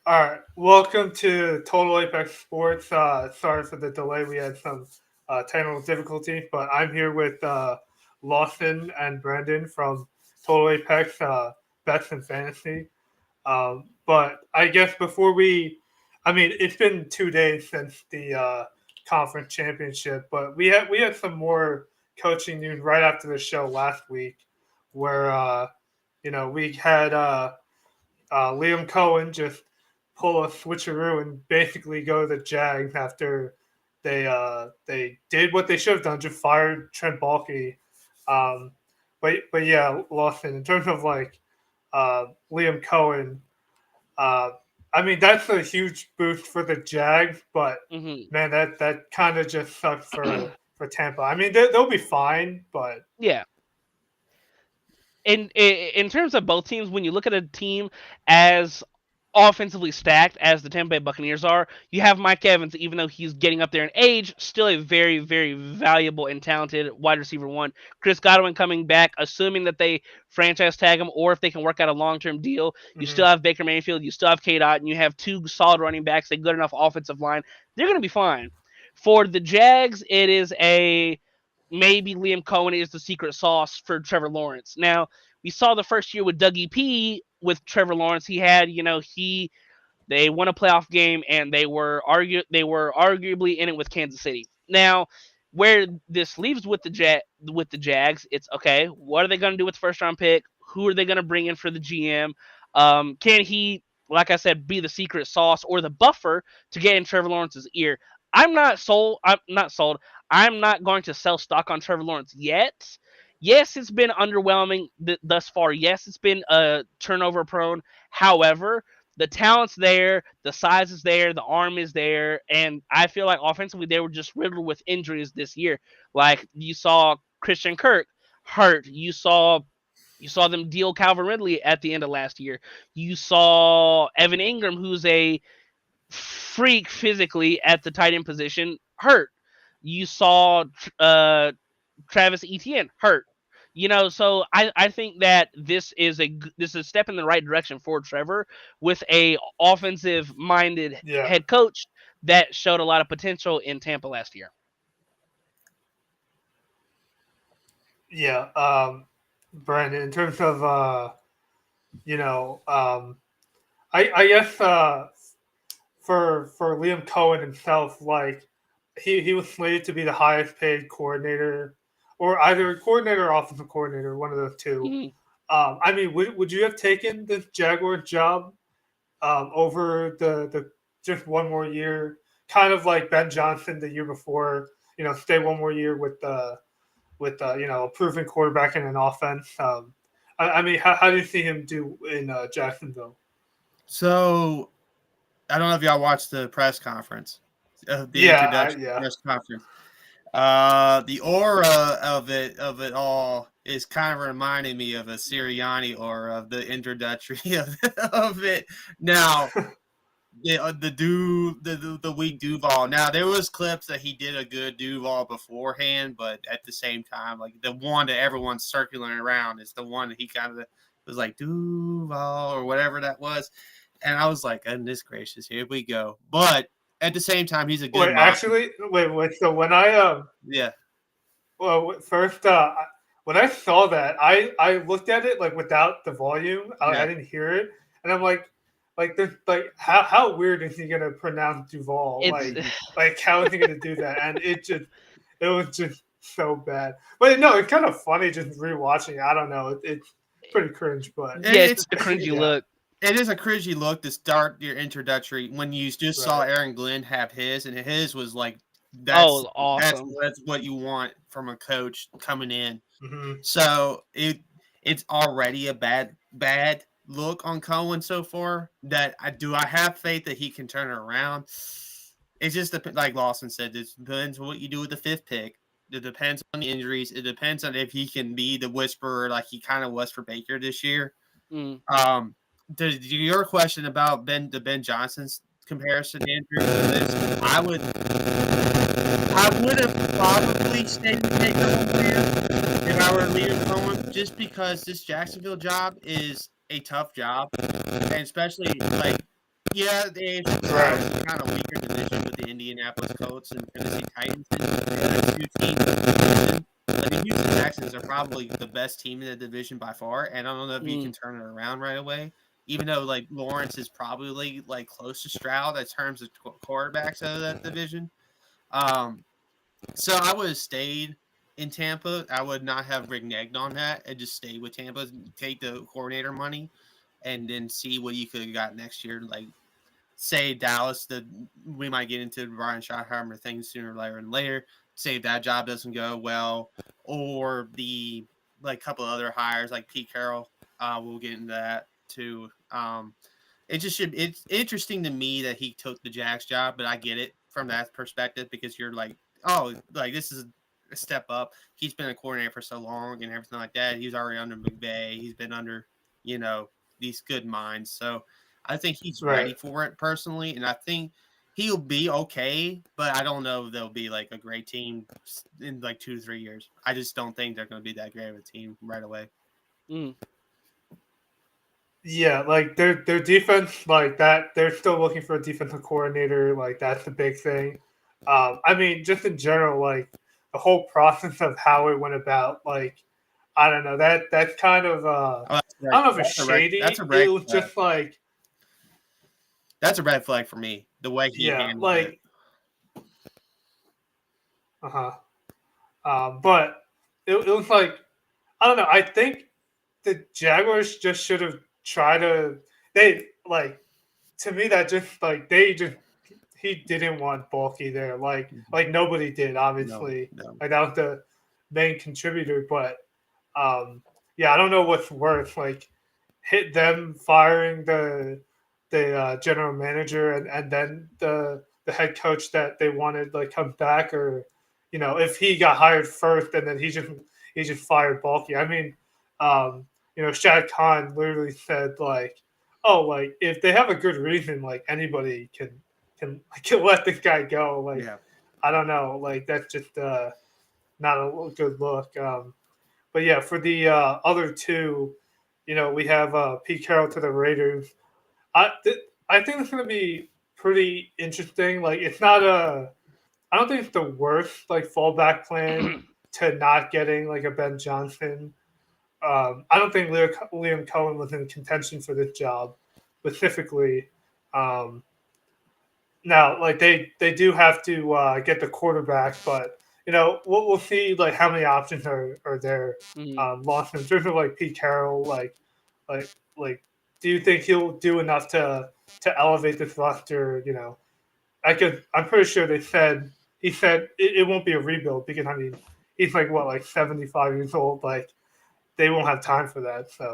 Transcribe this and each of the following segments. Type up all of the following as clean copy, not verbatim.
All right, welcome to Total Apex Sports. Sorry for the delay. We had some technical difficulty, but I'm here with Lawson and Brandon from Total Apex Bets and Fantasy. But I guess I mean, it's been 2 days since the conference championship, but we had some more coaching news right after the show last week, where we had Liam Coen just pull a switcheroo and basically go to the Jags after they did what they should have done, just fired Trent Baalke. Um, but yeah, Lawson, in terms of Liam Cohen, uh, I mean that's a huge boost for the Jags, but Hmm. man, that kind of just sucked for Tampa. I mean they'll be fine, but Yeah. In terms of both teams, when you look at a team as offensively stacked as the Tampa Bay Buccaneers are, you have Mike Evans, even though he's getting up there in age, still a very, very valuable and talented wide receiver one. Chris Godwin coming back, assuming that they franchise tag him or if they can work out a long term deal. You mhm. still have Baker Mayfield, you still have K Dot, and you have two solid running backs, a good enough offensive line. They're going to be fine. For the Jags, it is a maybe Liam Cohen is the secret sauce for Trevor Lawrence. Now, we saw the first year with Dougie P with Trevor Lawrence. He had, they won a playoff game and they were arguably in it with Kansas City. Now, where this leaves with with the Jags, it's okay. What are they going to do with the first round pick? Who are they going to bring in for the GM? Can he, like I said, be the secret sauce or the buffer to get in Trevor Lawrence's ear? I'm not sold. I'm not sold. I'm not going to sell stock on Trevor Lawrence yet. Yes, it's been underwhelming thus far. Yes, it's been turnover prone. However, the talent's there, the size is there, the arm is there, and I feel like offensively they were just riddled with injuries this year. Like you saw Christian Kirk hurt, you saw them deal Calvin Ridley at the end of last year. You saw Evan Ingram, who's a freak physically at the tight end position, hurt. You saw uh, Travis Etienne hurt. So I think that this is a step in the right direction for Trevor with a offensive minded Yeah, head coach that showed a lot of potential in Tampa last year. yeah. Brandon, in terms of you know, I guess for Liam Cohen himself, like he was slated to be the highest paid coordinator, or either coordinator or offensive coordinator, one of those two. Mhm. I mean, would you have taken this Jaguars job over the just one more year, kind of like Ben Johnson the year before? Stay one more year with a proven quarterback in an offense. I mean, how do you see him do in Jacksonville? So I don't know if y'all watched the press conference, the Yeah, introduction yeah, press conference. The aura of it all is kind of reminding me of a Sirianni aura of the introductory of it. Now, the weak Duval. Now there was clips that he did a good Duval beforehand, but at the same time, like the one that everyone's circling around is the one that he kind of was like Duval or whatever that was, and I was like, goodness gracious, here we go. But at the same time, he's a good Wait, mock. actually, wait. So when Yeah, first when I saw that, I looked at it like without the volume. I yeah. didn't hear it, and I'm like how weird is he gonna pronounce Duval? It's Like how is he gonna do that? And it was just so bad. But no, it's kind of funny just rewatching. I don't know. It's pretty cringe, but yeah, it's It's just a cringy yeah, look. it is a cringy look to start your introductory when you just saw right. Aaron Glenn have his, and his was like Oh, it that's was that's awesome. that's what you want from a coach coming in. Hmm. So it's already a bad look on Cohen so far. That I have faith that he can turn it around. It's just like Lawson said. It depends on what you do with the fifth pick. It depends on the injuries. It depends on if he can be the whisperer like he kind of was for Baker this year. Mm. Um, your question about Ben Johnson's comparison, Andrew, is I would have probably stayed with Baker over here if I were leaving Cohen, just because this Jacksonville job is a tough job, and especially like Yeah, the AFC is kind of weaker division with the Indianapolis Colts and Tennessee Titans. The two teams in the division. Like the Houston Texans are probably the best team in the division by far, and I don't know if you can turn it around right away. Even though like Lawrence is probably like close to Stroud in terms of quarterbacks out of that division. So I would have stayed in Tampa. I would not have reneged on that and just stay with Tampa, take the coordinator money, and then see what you could have got next year. Like, say Dallas, we might get into Brian Schottenheimer things sooner or later. Say if that job doesn't go well, or the like couple other hires like Pete Carroll. We'll get into that too. It's interesting to me that he took the Jags job, but I get it from that perspective because you're like, oh, like this is a step up. He's been a coordinator for so long and everything like that. He's already under McVay. He's been under, these good minds. So I think he's ready for it personally, and I think he'll be okay. But I don't know if they'll be like a great team in like 2 to 3 years. I just don't think they're going to be that great of a team right away. Yeah, like their defense, like that, they're still looking for a defensive coordinator. Like that's the big thing. I mean, just in general, like the whole process of how it went about, like I don't know, that's kind of I don't know if it's shady. That's a red it was flag. just like that's a red flag for me. The way he handled it. But it was like I don't know. I think the Jaguars just should have tried to. They like to me that just like he didn't want Bulky there. Like nobody did. Obviously, No. like that was the main contributor. But yeah, I don't know what's worse. Like hit them firing the general manager and then the head coach that they wanted like comes back, or if he got hired first and then he just fired Bulky. I mean, Shad Khan literally said like, oh, like if they have a good reason, like anybody can let this guy go. Like I don't know, like that's just not a good look. But yeah, for the other two, we have Pete Carroll to the Raiders. I think it's going to be pretty interesting. Like it's not I don't think it's the worst like fallback plan to not getting like a Ben Johnson. I don't think Liam Coen was in contention for this job specifically. Now, like they do have to get the quarterback, but we'll see like how many options are there. Lost in terms of like Pete Carroll, like do you think he'll do enough to elevate this roster? I'm pretty sure he said it won't be a rebuild because I mean he's like 75 years old. Like they won't have time for that. So,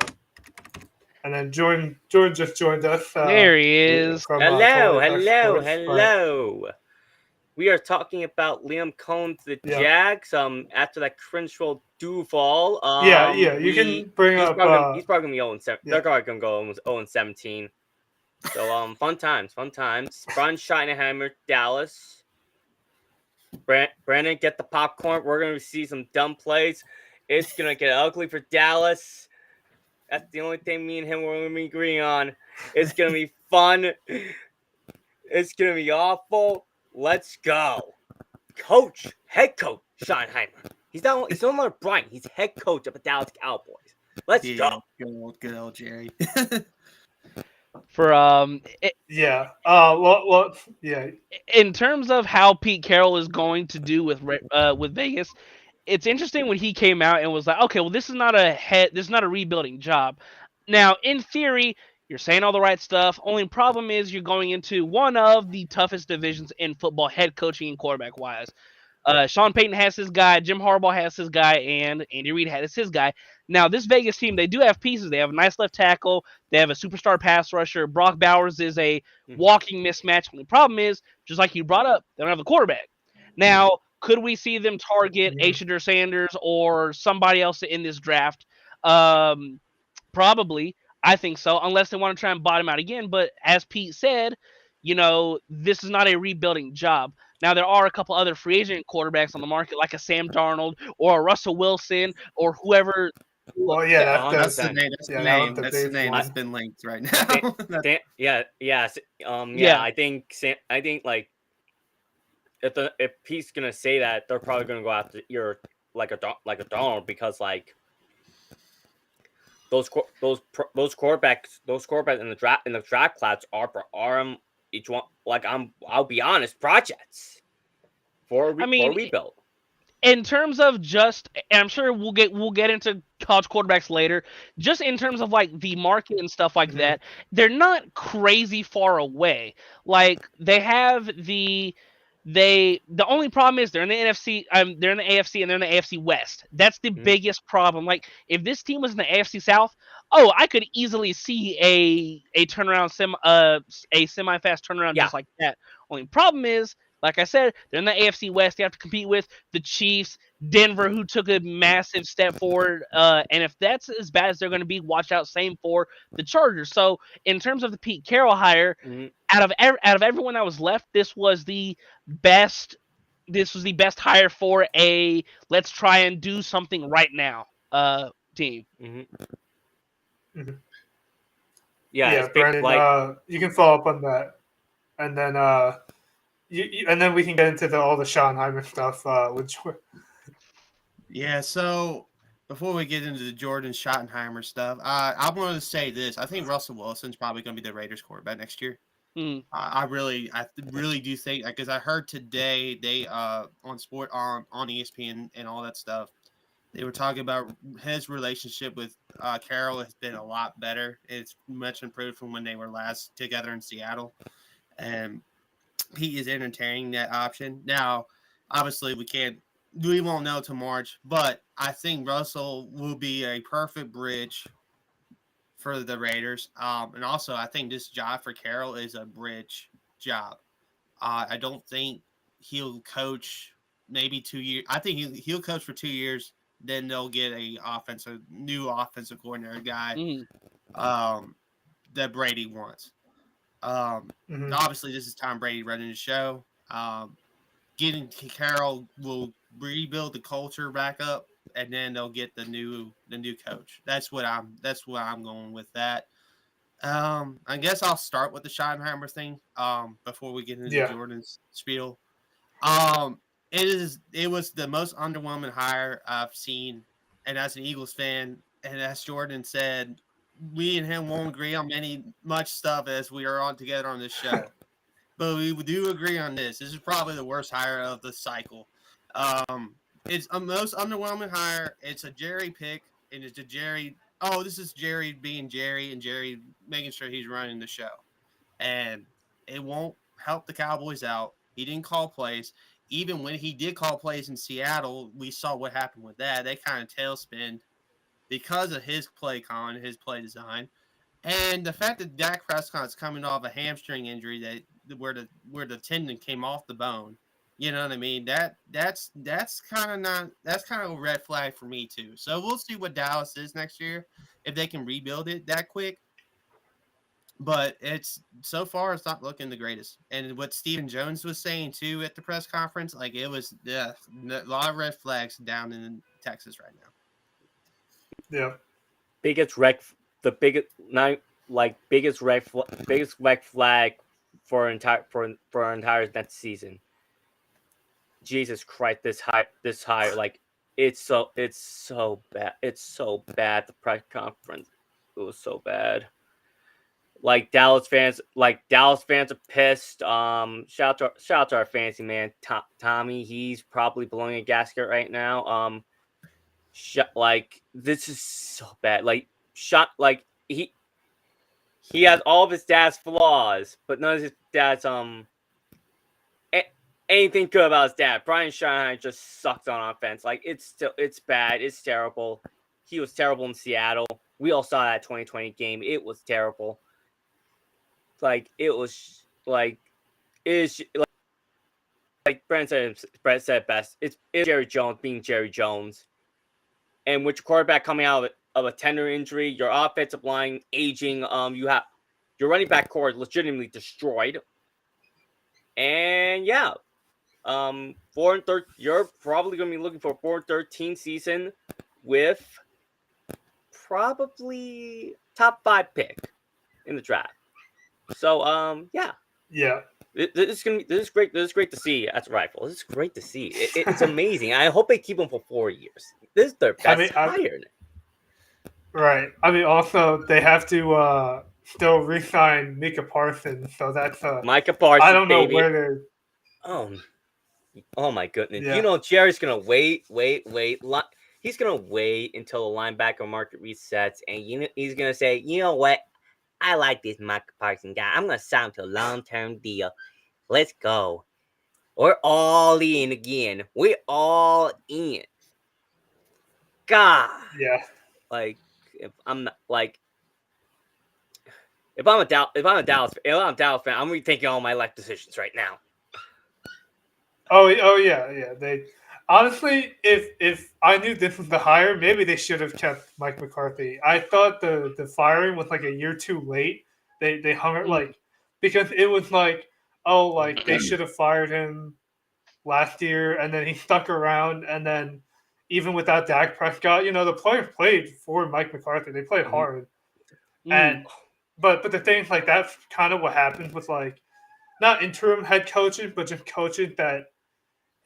and then Jordan just joined us. There he is. From, hello. We are talking about Liam Coen to the Jags. After that cringe roll Duval. You can bring he's up. He's probably gonna be 0-7. They're probably gonna go almost 0-17. So fun times. Brian Schottenheimer, Dallas. Brandon, get the popcorn. We're gonna see some dumb plays. It's gonna get ugly for Dallas. That's the only thing me and him are gonna be agreeing on. It's gonna be fun. It's gonna be awful. Let's go. Head coach Schottenheimer. He's no longer Brian. He's head coach of the Dallas Cowboys. Let's go. Good old Jerry. In terms of how Pete Carroll is going to do with Vegas, it's interesting when he came out and was like, okay, well, this is not a rebuilding job. Now, in theory, you're saying all the right stuff. Only problem is you're going into one of the toughest divisions in football, head coaching and quarterback wise. Sean Payton has his guy, Jim Harbaugh has his guy, and Andy Reid has his guy. Now, this Vegas team, they do have pieces. They have a nice left tackle. They have a superstar pass rusher. Brock Bowers is a walking mismatch. Only problem is, just like you brought up, they don't have the quarterback. Now, could we see them target Ashadur Sanders or somebody else in this draft? Probably. I think so, unless they want to try and bottom out again. But as Pete said, this is not a rebuilding job. Now, there are a couple other free agent quarterbacks on the market, like a Sam Darnold or a Russell Wilson or whoever Well, yeah, Yeah, that's That's the 100%. name. That's Yeah, the that was name. the That's the big name one. that's been linked right They- now. Yeah. I think like if he's gonna say that, they're probably gonna go after your like a Donald because like those quarterbacks in the draft class are each one like I'll be honest projects for I for mean, rebuild. in terms of just, and I'm sure we'll get into college quarterbacks later. Just in terms of like the market and stuff like Mhm. that, they're not crazy far away. Like they have the only problem is they're in the NFC, they're in the AFC and they're in the AFC West. That's the Mhm. biggest problem. Like if this team was in the AFC South, oh, I could easily see a turnaround a semi fast turnaround Yeah. just like that. Only problem is, like I said, they're in the AFC West. They have to compete with the Chiefs, Denver, who took a massive step forward. And if that's as bad as they're going to be, watch out. Same for the Chargers. So in terms of the Pete Carroll hire, Mhm. out of everyone that was left, this was the best. This was the best hire for a let's try and do something right now team. Mhm. Mhm. Yeah, Yeah, it's big Brandon, like you can follow up on that, and then and then we can get into all the Schottenheimer stuff, which Yeah, so before we get into the Jordan Schottenheimer stuff, I wanted to say this. I think Russell Wilson's probably going to be the Raiders quarterback next year. Mm. I really do think, because I heard today they on ESPN and all that stuff, they were talking about his relationship with Carroll has been a lot better. It's much improved from when they were last together in Seattle, and he is entertaining that option. Now, obviously, we won't know till March, but I think Russell will be a perfect bridge for the Raiders. And also, I think this job for Carroll is a bridge job. I don't think he'll coach maybe 2 years. I think he'll coach for 2 years. Then they'll get new offensive coordinator guy Mm. that Brady wants. Mhm. Obviously, this is Tom Brady running the show. Getting Carroll will rebuild the culture back up, and then they'll get the new coach. That's what I'm going with that. I guess I'll start with the Schottenheimer thing. Before we get into Yeah. Jordan's spiel. It was the most underwhelming hire I've seen, and as an Eagles fan, and as Jordan said, we and him won't agree on much stuff as we are on together on this show. But we do agree on this. This is probably the worst hire of the cycle. It's a most underwhelming hire. It's a Jerry pick, and it's a Jerry. Oh, this is Jerry being Jerry, and Jerry making sure he's running the show, and it won't help the Cowboys out. He didn't call plays. Even when he did call plays in Seattle, we saw what happened with that. They kind of tailspinned because of his his play design. And the fact that Dak Prescott's coming off a hamstring injury where the tendon came off the bone, you know what I mean? That's kind of a red flag for me too. So we'll see what Dallas is next year if they can rebuild it that quick. But it's so far it's not looking the greatest. And what Stephen Jones was saying too at the press conference, like it was a lot of red flags down in Texas right now. Yeah. biggest red the biggest not like biggest red flag for our entire next season. Jesus Christ, this high like it's so bad. It's so bad. The press conference, it was so bad. Dallas fans are pissed. Shout out to our fancy man Tommy. He's probably blowing a gasket right now. This is so bad. He has all of his dad's flaws, but none of his dad's anything good about his dad. Brian Schottenheimer just sucked on offense. It's bad. It's terrible. He was terrible in Seattle. We all saw that 2020 game. It was terrible. It was it's like Brent said best. It's Jerry Jones being Jerry Jones, and with your quarterback coming out of a tender injury, your offensive line aging, you have your running back core legitimately destroyed, and yeah, 4-13. You're probably going to be looking for a 4-13 season with probably top 5 pick in the draft. So yeah. Yeah. This is great. This is great to see as a rifle. This is great to see. It's amazing. I hope they keep him for 4 years. This is their best hire. Right. I mean, also they have to still re-sign Micah Parsons, so that's Micah Parsons. I don't know baby. where they're. Oh my goodness! Yeah. You know Jerry's gonna wait. He's gonna wait until the linebacker market resets, and he's gonna say, you know what? I like this Micah Parsons guy. I'm gonna sign him to a long-term deal. Let's go. We're all in again. We're all in. God. Yeah. Like if I'm a Dallas fan, I'm rethinking all my life decisions right now. Oh yeah. They honestly, if I knew this was the hire, maybe they should have kept Mike McCarthy. I thought the firing was like a year too late. They hung it like because it was like they should have fired him last year, and then he stuck around, and then even without Dak Prescott, the players played for Mike McCarthy. They played hard, and but the thing is, like, that's kind of what happens with like not interim head coaches, but just coaches that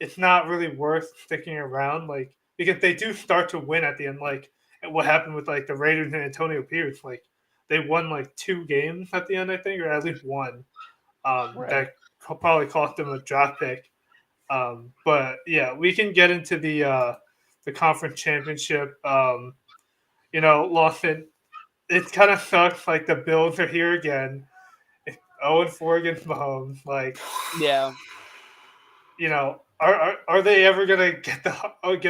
it's not really worth sticking around, like because they do start to win at the end. Like what happened with like the Raiders and Antonio Pierce, like they won like 2 games at the end, I think, or at least one. That probably cost them a draft pick. But yeah, we can get into the conference championship. Lawson, it kind of sucks. Like the Bills are here again. 0-4 against Mahomes. Like, yeah. Are they ever gonna get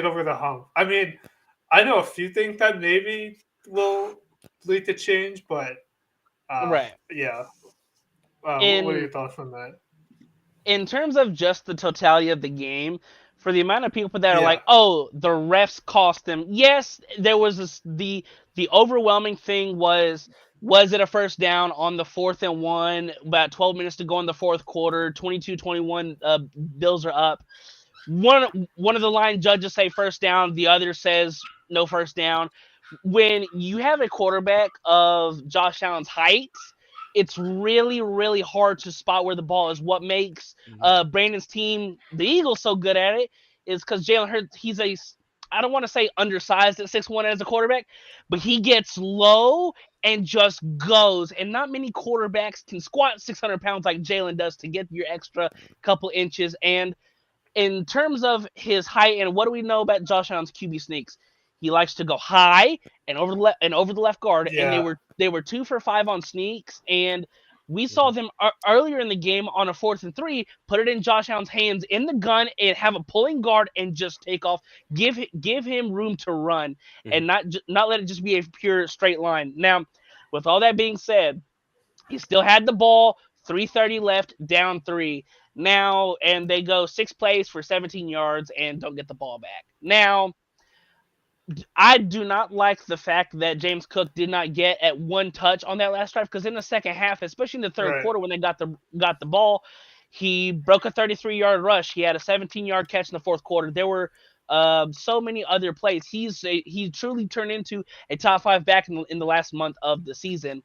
over the hump? I mean, I know a few things that maybe will lead to change, but yeah. What are your thoughts on that? In terms of just the totality of the game, for the amount of people that are like, oh, the refs cost them. Yes, there was the overwhelming thing was it a first down on the 4th and 1, about 12 minutes to go in the fourth quarter, 22-21, Bills are up. One of the line judges say first down, the other says no first down. When you have a quarterback of Josh Allen's height, it's really, really hard to spot where the ball is. What makes Brandon's team, the Eagles, so good at it is because Jalen Hurts, he's I don't want to say undersized at 6'1" as a quarterback, but he gets low and just goes. And not many quarterbacks can squat 600 pounds like Jalen does to get your extra couple inches. And in terms of his height, and what do we know about Josh Allen's QB sneaks? He likes to go high and over the left guard, and they were 2 for 5 on sneaks, and we saw them earlier in the game on a 4th and 3, put it in Josh Allen's hands in the gun and have a pulling guard and just take off, give him room to run, and not let it just be a pure straight line. Now, with all that being said, he still had the ball, 3:30 left, down 3. Now, and they go 6 plays for 17 yards and don't get the ball back. Now, I do not like the fact that James Cook did not get at 1 touch on that last drive, because in the second half, especially in the third quarter when they got the ball, he broke a 33-yard rush. He had a 17-yard catch in the fourth quarter. There were so many other plays. He truly turned into a top 5 back in the last month of the season.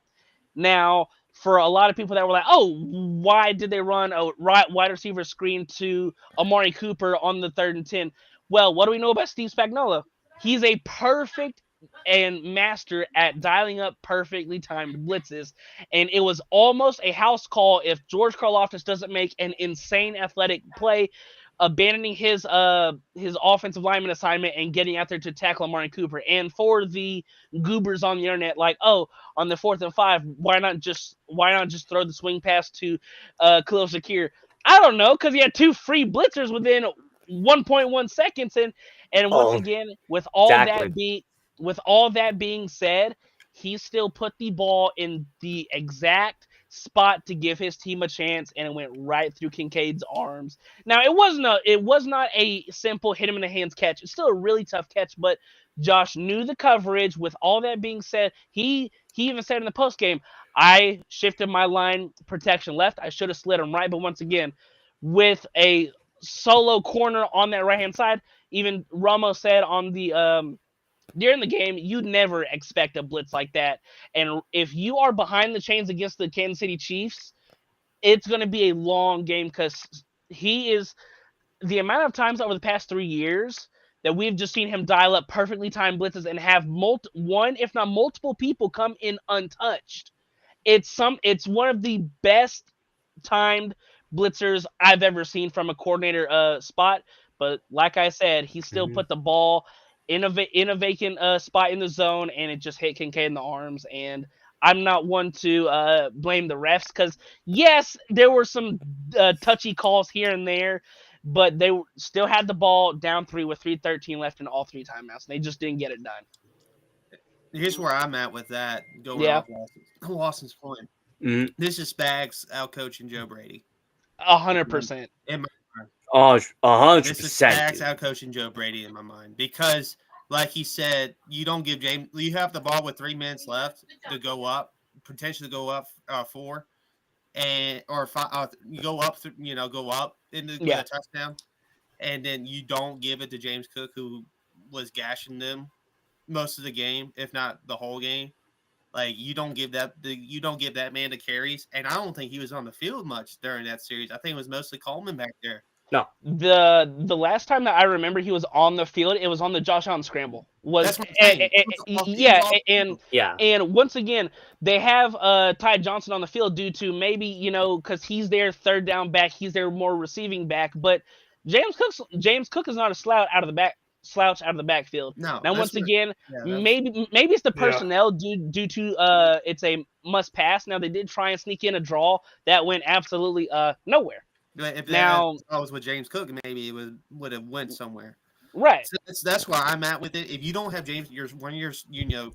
Now, for a lot of people that were like, oh, why did they run a wide receiver screen to Amari Cooper on the 3rd and 10? Well, what do we know about Steve Spagnuolo? He's a perfect and master at dialing up perfectly timed blitzes, and it was almost a house call if George Karlaftis doesn't make an insane athletic play, abandoning his offensive lineman assignment and getting out there to tackle Amari Cooper. And for the goobers on the internet, like, oh, on the 4th and 5, why not just throw the swing pass to Khalil Shakir? I don't know, because he had 2 free blitzers within 1.1 seconds, and once again, with all that being said, he still put the ball in the exact spot to give his team a chance, and it went right through Kincaid's arms. Now, it was not a simple hit him in the hands catch. It's still a really tough catch, but Josh knew the coverage. With all that being said, he even said in the post game, I shifted my line protection left. I should have slid him right, but once again, with a solo corner on that right hand side, even Ramos said on the during the game, you'd never expect a blitz like that. And if you are behind the chains against the Kansas City Chiefs, it's going to be a long game because he is the amount of times over the past 3 years that we've just seen him dial up perfectly timed blitzes and have one, if not multiple people come in untouched. It's one of the best timed blitzers I've ever seen from a coordinator spot. But like I said, he still put the ball in a vacant spot in the zone, and it just hit Kincaid in the arms. And I'm not one to blame the refs because yes, there were some touchy calls here and there, but they still had the ball down 3 with 3:13 left in all 3 timeouts. And they just didn't get it done. Here's where I'm at with that. Going Yeah. off Lawson's point. This is Spags out coaching Joe Brady. 100%. In my Oh, 100%. This is Spags out coaching Joe Brady in my mind because, like he said, you don't give James. You have the ball with 3 minutes left to go up, potentially go up 4, or 5. You go up, go up in the touchdown, and then you don't give it to James Cook, who was gashing them most of the game, if not the whole game. Like you don't give that man the carries, and I don't think he was on the field much during that series. I think it was mostly Coleman back there. No, the last time that I remember he was on the field, it was on the Josh Allen scramble. That's what I'm saying. And once again, they have Ty Johnson on the field due to maybe because he's their third down back, he's their more receiving back. But James Cook is not a slouch out of the backfield. No. Now once again, maybe it's the personnel due to it's a must pass. Now they did try and sneak in a draw that went absolutely nowhere. If I was with James Cook, maybe it would have went somewhere. Right. So that's where I'm at with it. If you don't have James, one of your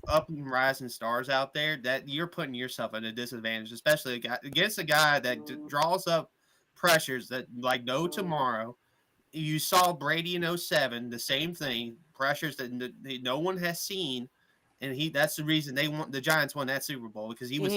up and rising stars out there, that you're putting yourself at a disadvantage, especially against a guy that draws up pressures that like no tomorrow. You saw Brady in 2007, the same thing, pressures that no one has seen, and that's the reason the Giants won that Super Bowl because he was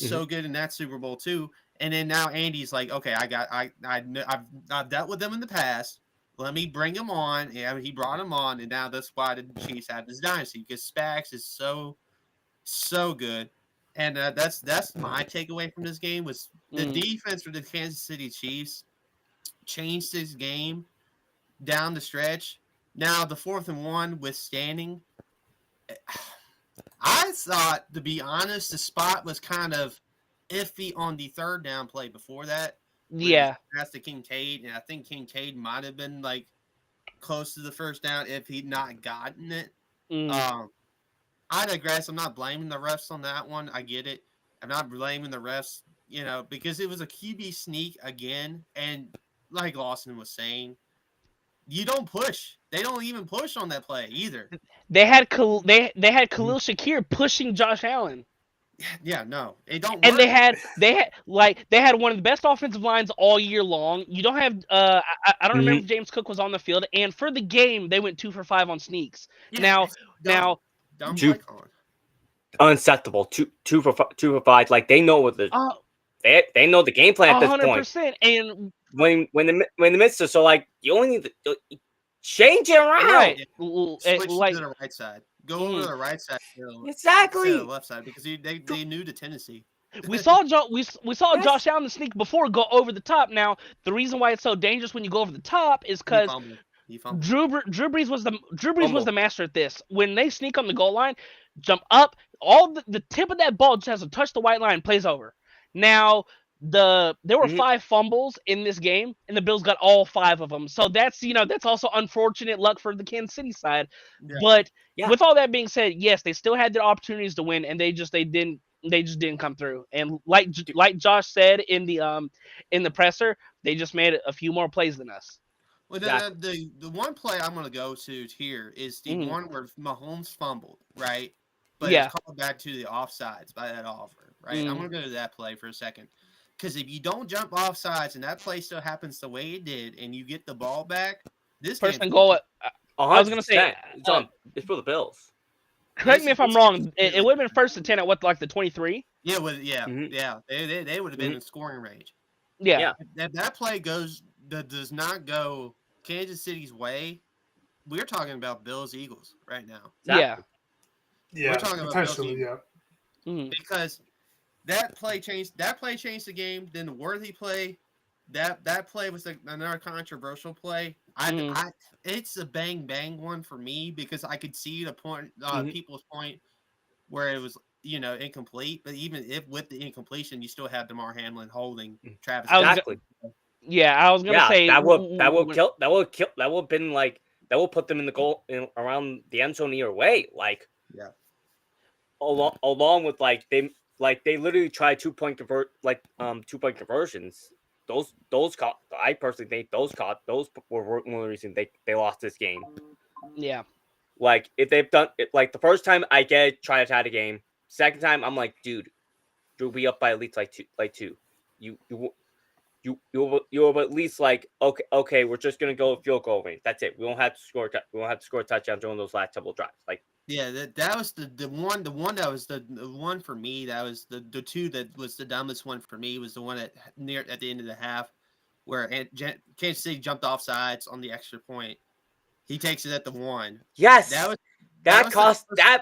so good in that Super Bowl too. And then now Andy's like, okay, I've dealt with them in the past. Let me bring him on. Yeah, he brought him on, and now that's why the Chiefs have this dynasty because Spags is so good. And that's my takeaway from this game was the defense for the Kansas City Chiefs changed this game down the stretch. Now the 4th and 1 withstanding. I thought, to be honest, the spot was kind of iffy on the 3rd down play before that. Yeah. That's to Kincaid, and I think Kincaid might have been like close to the 1st down if he'd not gotten it. I digress. I'm not blaming the refs on that one. I get it. I'm not blaming the refs, because it was a QB sneak again, and like Lawson was saying, you don't push. They don't even push on that play either. They had Khalil Shakir pushing Josh Allen. Yeah, no, it don't. And work. they had one of the best offensive lines all year long. You don't have I don't remember if James Cook was on the field, and for the game they went 2 for 5 on sneaks. Yeah, now unacceptable. Two for 5. Like they know what they know the game plan at this 100%. And when the midst is so like you only need to change it around. Right. Switch to the right side. Go over to the right side. Exactly. To the left side because they knew the tendency. We saw Josh Allen the sneak before go over the top. Now the reason why it's so dangerous when you go over the top is because Drew Brees was the master at this. When they sneak on the goal line, jump up, all the tip of that ball just has to touch the white line, plays over. Now there were 5 fumbles in this game, and the Bills got all 5 of them. So that's also unfortunate luck for the Kansas City side. Yeah. But with all that being said, yes, they still had their opportunities to win, and they just didn't come through. And like Josh said in the presser, they just made a few more plays than us. Well, the one play I'm going to go to here is the one where Mahomes fumbled, right? But it's called back to the offsides by that offer, right? I'm going to go to that play for a second. Because if you don't jump off sides and that play still happens the way it did and you get the ball back, this first and goal. I was going to say it's for the Bills. Correct me if I'm wrong. It would have been 1st and 10 at the 23? Yeah, They would have been in scoring range. Yeah. If that play does not go Kansas City's way, we're talking about Bills Eagles right now. Exactly. Yeah, We're talking about potentially. Bills Yeah. Mhm. because that play changed the game. Then the Worthy play, that play was another controversial play. It's a bang bang one for me because I could see the point, people's point where it was incomplete. But even if with the incompletion, you still have DeMar Hamlin holding Travis. Exactly. I was gonna say that would been like that would put them in the goal around the end zone either way. Like Yeah. along with like they literally tried 2-point conversions. Those I personally think those were one of the reasons they lost this game. Yeah. Like if they've done it, like the first time I get it, try to tie the game. Second time I'm like, dude, you'll be up by at least like two. You'll at least like okay, we're just gonna go field goal range. That's it. We won't have to score. We won't have to score a touchdown during those last couple of drives. Like yeah, that was the one that was the one for me. That was the two that was the dumbest one for me. Was the one at the end of the half where Kansas City jumped off sides on the extra point. He takes it at the 1. yes, that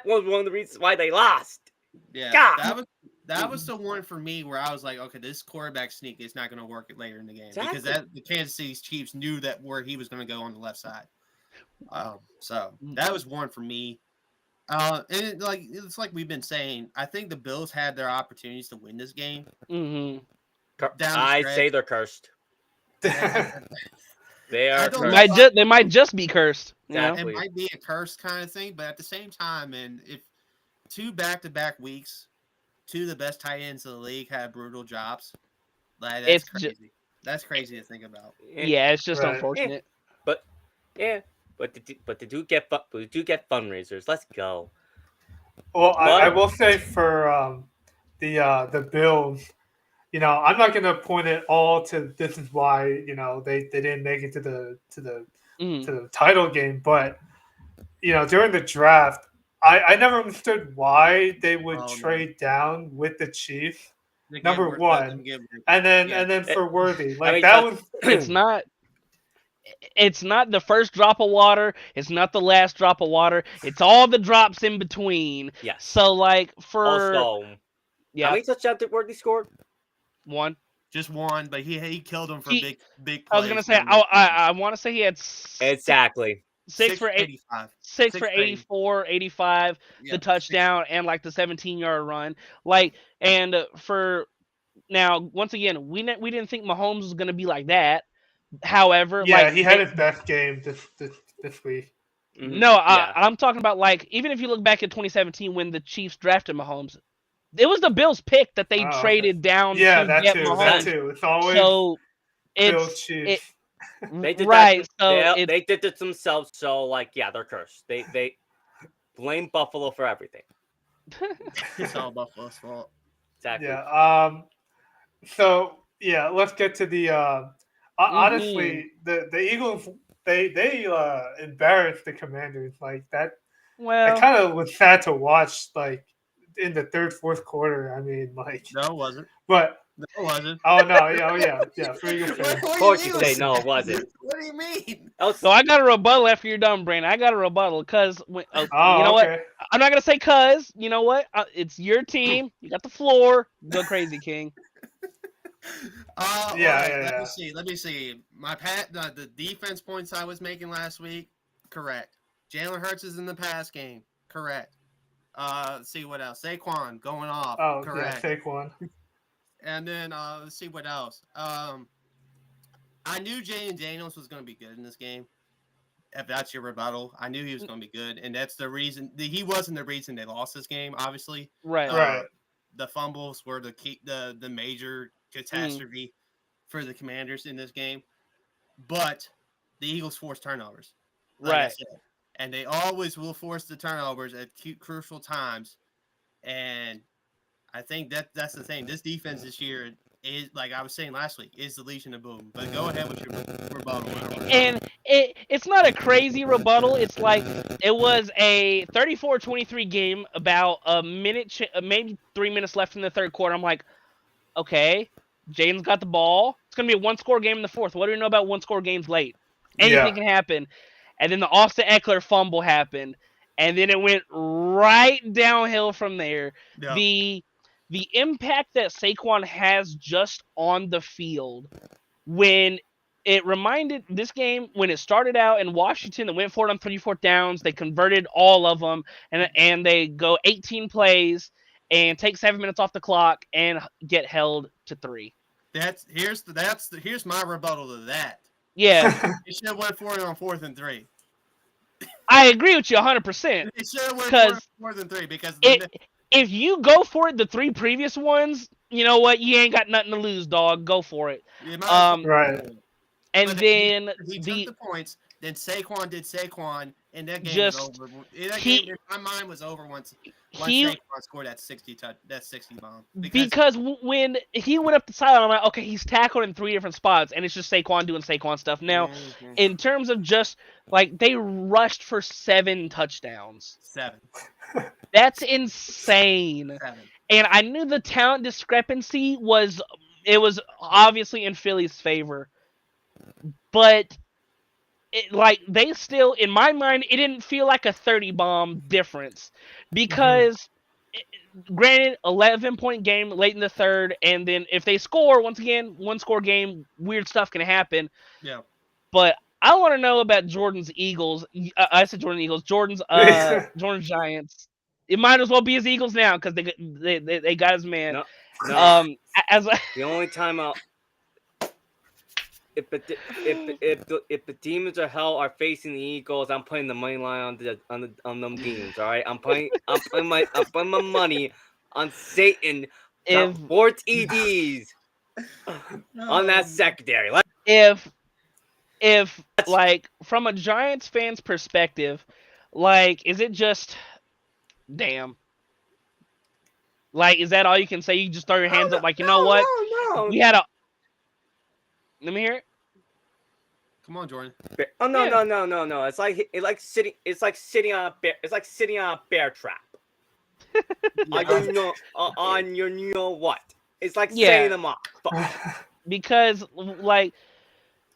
was one of the reasons why they lost. Yeah, God. that was the one for me where I was like, okay, this quarterback sneak is not going to work later in the game because the Kansas City Chiefs knew that where he was going to go on the left side. So that was one for me. And it's like we've been saying, I think the Bills had their opportunities to win this game. Mm-hmm. I say they're cursed. They are cursed. They might just be cursed. Exactly. It might be a curse kind of thing, but at the same time, and if 2 back-to-back weeks, 2 of the best tight ends in the league had brutal jobs, like that's crazy. That's crazy to think about. Yeah, it's just unfortunate. But they do get fundraisers. Let's go. Well, I will say for the Bills, I'm not going to point it all to this is why they didn't make it to the title game, but during the draft, I never understood why they would trade down with the Chiefs. Number one, and then for Worthy, like that was. It's not the first drop of water. It's not the last drop of water. It's all the drops in between. Yes. So like for how many touchdowns did Worthy score? 1. Just 1, but he killed him for big plays. I was gonna say I want to say he had exactly 6 for 85. 6 for 84, 85, the touchdown and like the 17-yard run. Like and for now once again we didn't think Mahomes was gonna be like that. However, he had his best game this week. No, I'm talking about like even if you look back at 2017 when the Chiefs drafted Mahomes, it was the Bills' pick that they traded down to get Mahomes. That too. It's always Bills Chiefs. They did right. They did it themselves. So like, they're cursed. They blame Buffalo for everything. It's all Buffalo's fault. Exactly. Yeah. So let's get to the. Honestly, the Eagles they embarrassed the Commanders like that. Well, it kind of was sad to watch. Like in the third, fourth quarter. I mean, like no, it wasn't. But no, it wasn't. Oh no! Yeah. For you, of course you say no, it wasn't. What do you mean? So I got a rebuttal after you're done, Brandon. I got a rebuttal because you know what? I'm not gonna say cause. You know what? It's your team. You got the floor. Go crazy, King. Let me see. The defense points I was making last week, correct. Jalen Hurts is in the pass game, correct. Let's see what else. Saquon going off, correct. Yeah, Saquon. And then let's see what else. I knew Jaden Daniels was going to be good in this game. If that's your rebuttal, I knew he was going to be good, and that's the reason. He wasn't the reason they lost this game, obviously. Right. The fumbles were the major catastrophe for the Commanders in this game, but the Eagles forced turnovers, right? And they always will force the turnovers at crucial times. And I think that's the thing. This defense this year is, like I was saying last week, is the Legion of Boom. But go ahead with your rebuttal. And it's not a crazy rebuttal. It's like it was a 34-23 game, about a minute, maybe 3 minutes left in the third quarter. I'm like, okay, Jaden's got the ball. It's going to be a one-score game in the fourth. What do we know about one-score games late? Anything can happen. and then the Austin Eckler fumble happened, and then it went right downhill from there. Yeah. The impact that Saquon has just on the field, when it reminded this game when it started out in Washington, they went for it on 3-4 downs, they converted all of them, and they go 18 plays and take 7 minutes off the clock and get held to 3. Here's my rebuttal to that. Yeah, It should have went for it on 4th and 3. I agree with you 100%. It should have went for it on 4th and 3 because If you go for it, the 3 previous ones, you know what? You ain't got nothing to lose, dog. Go for it. Right. And but then he took the points. Then Saquon did Saquon, and that game Just- was over. That game in my mind was over once Saquon scored that 60 bomb. Because when he went up the sideline, I'm like, okay, he's tackled in 3 different spots, and it's just Saquon doing Saquon stuff. Now, in terms of just like they rushed for 7 touchdowns. 7. That's insane. 7. And I knew the talent discrepancy was obviously in Philly's favor. But they still, in my mind, it didn't feel like a 30 bomb difference because granted, 11-point game late in the third, and then if they score, once again, 1-score game, weird stuff can happen. Yeah. But I want to know about Jordan's Eagles. I said Jordan Eagles. Jordan's Giants. It might as well be his Eagles now because they got his man. No. The only time I'll if the demons of hell are facing the Eagles, I'm putting the money line on them demons. All right, I'm putting my money on Satan. If 4 TDs on that secondary. If like from a Giants fan's perspective, like is it just damn? Like is that all you can say? You just throw your hands up like you know what? No. We had a. Let me hear it. Come on, Jordan. Oh no! It's like sitting on a bear. It's like sitting on a bear trap. On your you know what? It's like setting them up. Because like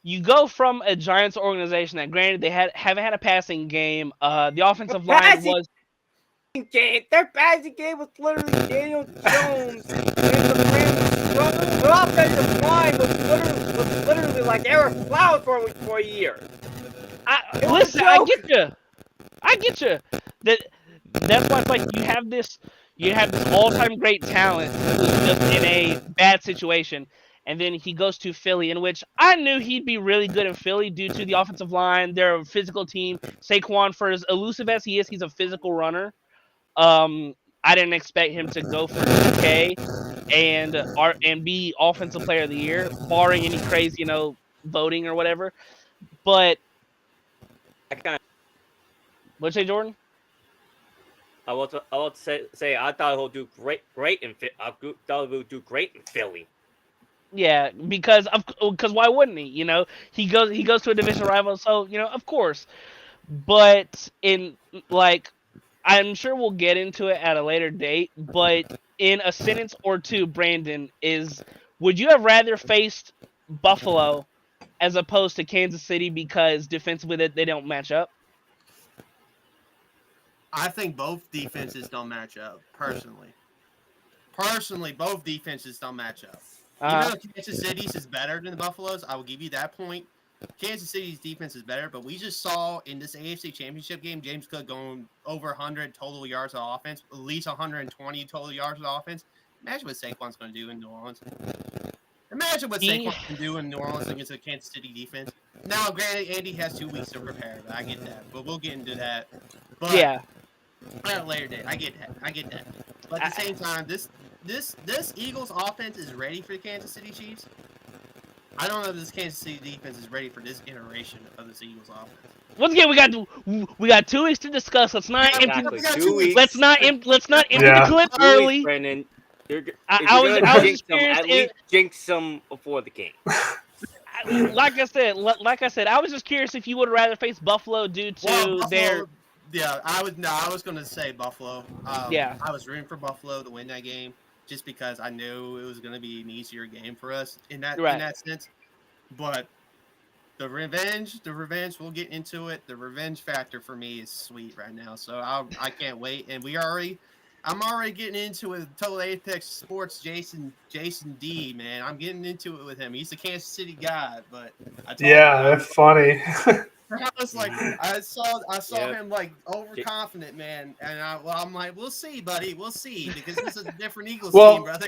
you go from a Giants organization that granted they haven't had a passing game. The offensive line was. Their passing game was literally Daniel Jones. The offensive line was literally like Eric Flowers for a year. Listen, I get you. That's why it's like you have this all-time great talent who's just in a bad situation, and then he goes to Philly, in which I knew he'd be really good in Philly due to the offensive line. They're a physical team. Saquon, for as elusive as he is, he's a physical runner. I didn't expect him to go for 2K and be offensive player of the year, barring any crazy, voting or whatever. But what'd you say, Jordan? I want to say I thought he'll do great in I thought he'll do great in Philly. Yeah, because why wouldn't he? He goes to a division rival, so of course. But in I'm sure we'll get into it at a later date, but in a sentence or two, Brandon, would you have rather faced Buffalo as opposed to Kansas City because defensively they don't match up? I think both defenses don't match up, personally. Both defenses don't match up. Even though Kansas City's is better than the Buffalo's, I will give you that point. Kansas City's defense is better, but we just saw in this AFC Championship game, James Cook going over 100 total yards of offense, at least 120 total yards of offense. Imagine what Saquon's going to do in New Orleans. Imagine what Saquon can do in New Orleans against a Kansas City defense. Now, granted, Andy has 2 weeks to prepare, but I get that. But we'll get into that. But yeah. At a later date. I get that. But at the same time, this Eagles offense is ready for the Kansas City Chiefs. I don't know if this Kansas City defense is ready for this iteration of this Eagles offense. Once again, we got 2 weeks to discuss. Let's not empty. Let's not empty the clip early. Brandon, I was curious. At least jinx them before the game. Like I said, I was just curious if you would rather face Buffalo due to their. Yeah, I was going to say Buffalo. Yeah. I was rooting for Buffalo to win that game just because I knew it was going to be an easier game for us in that sense. But The revenge, we'll get into it. The revenge factor for me is sweet right now. So I can't wait. And I'm already getting into it with Total Apex Sports Jason D, man. I'm getting into it with him. He's the Kansas City guy, but I told Yeah, him that's funny. I was like, I saw Yep. him like overconfident, man. And I'm like, we'll see, buddy. We'll see. Because this is a different Eagles Well, team, brother.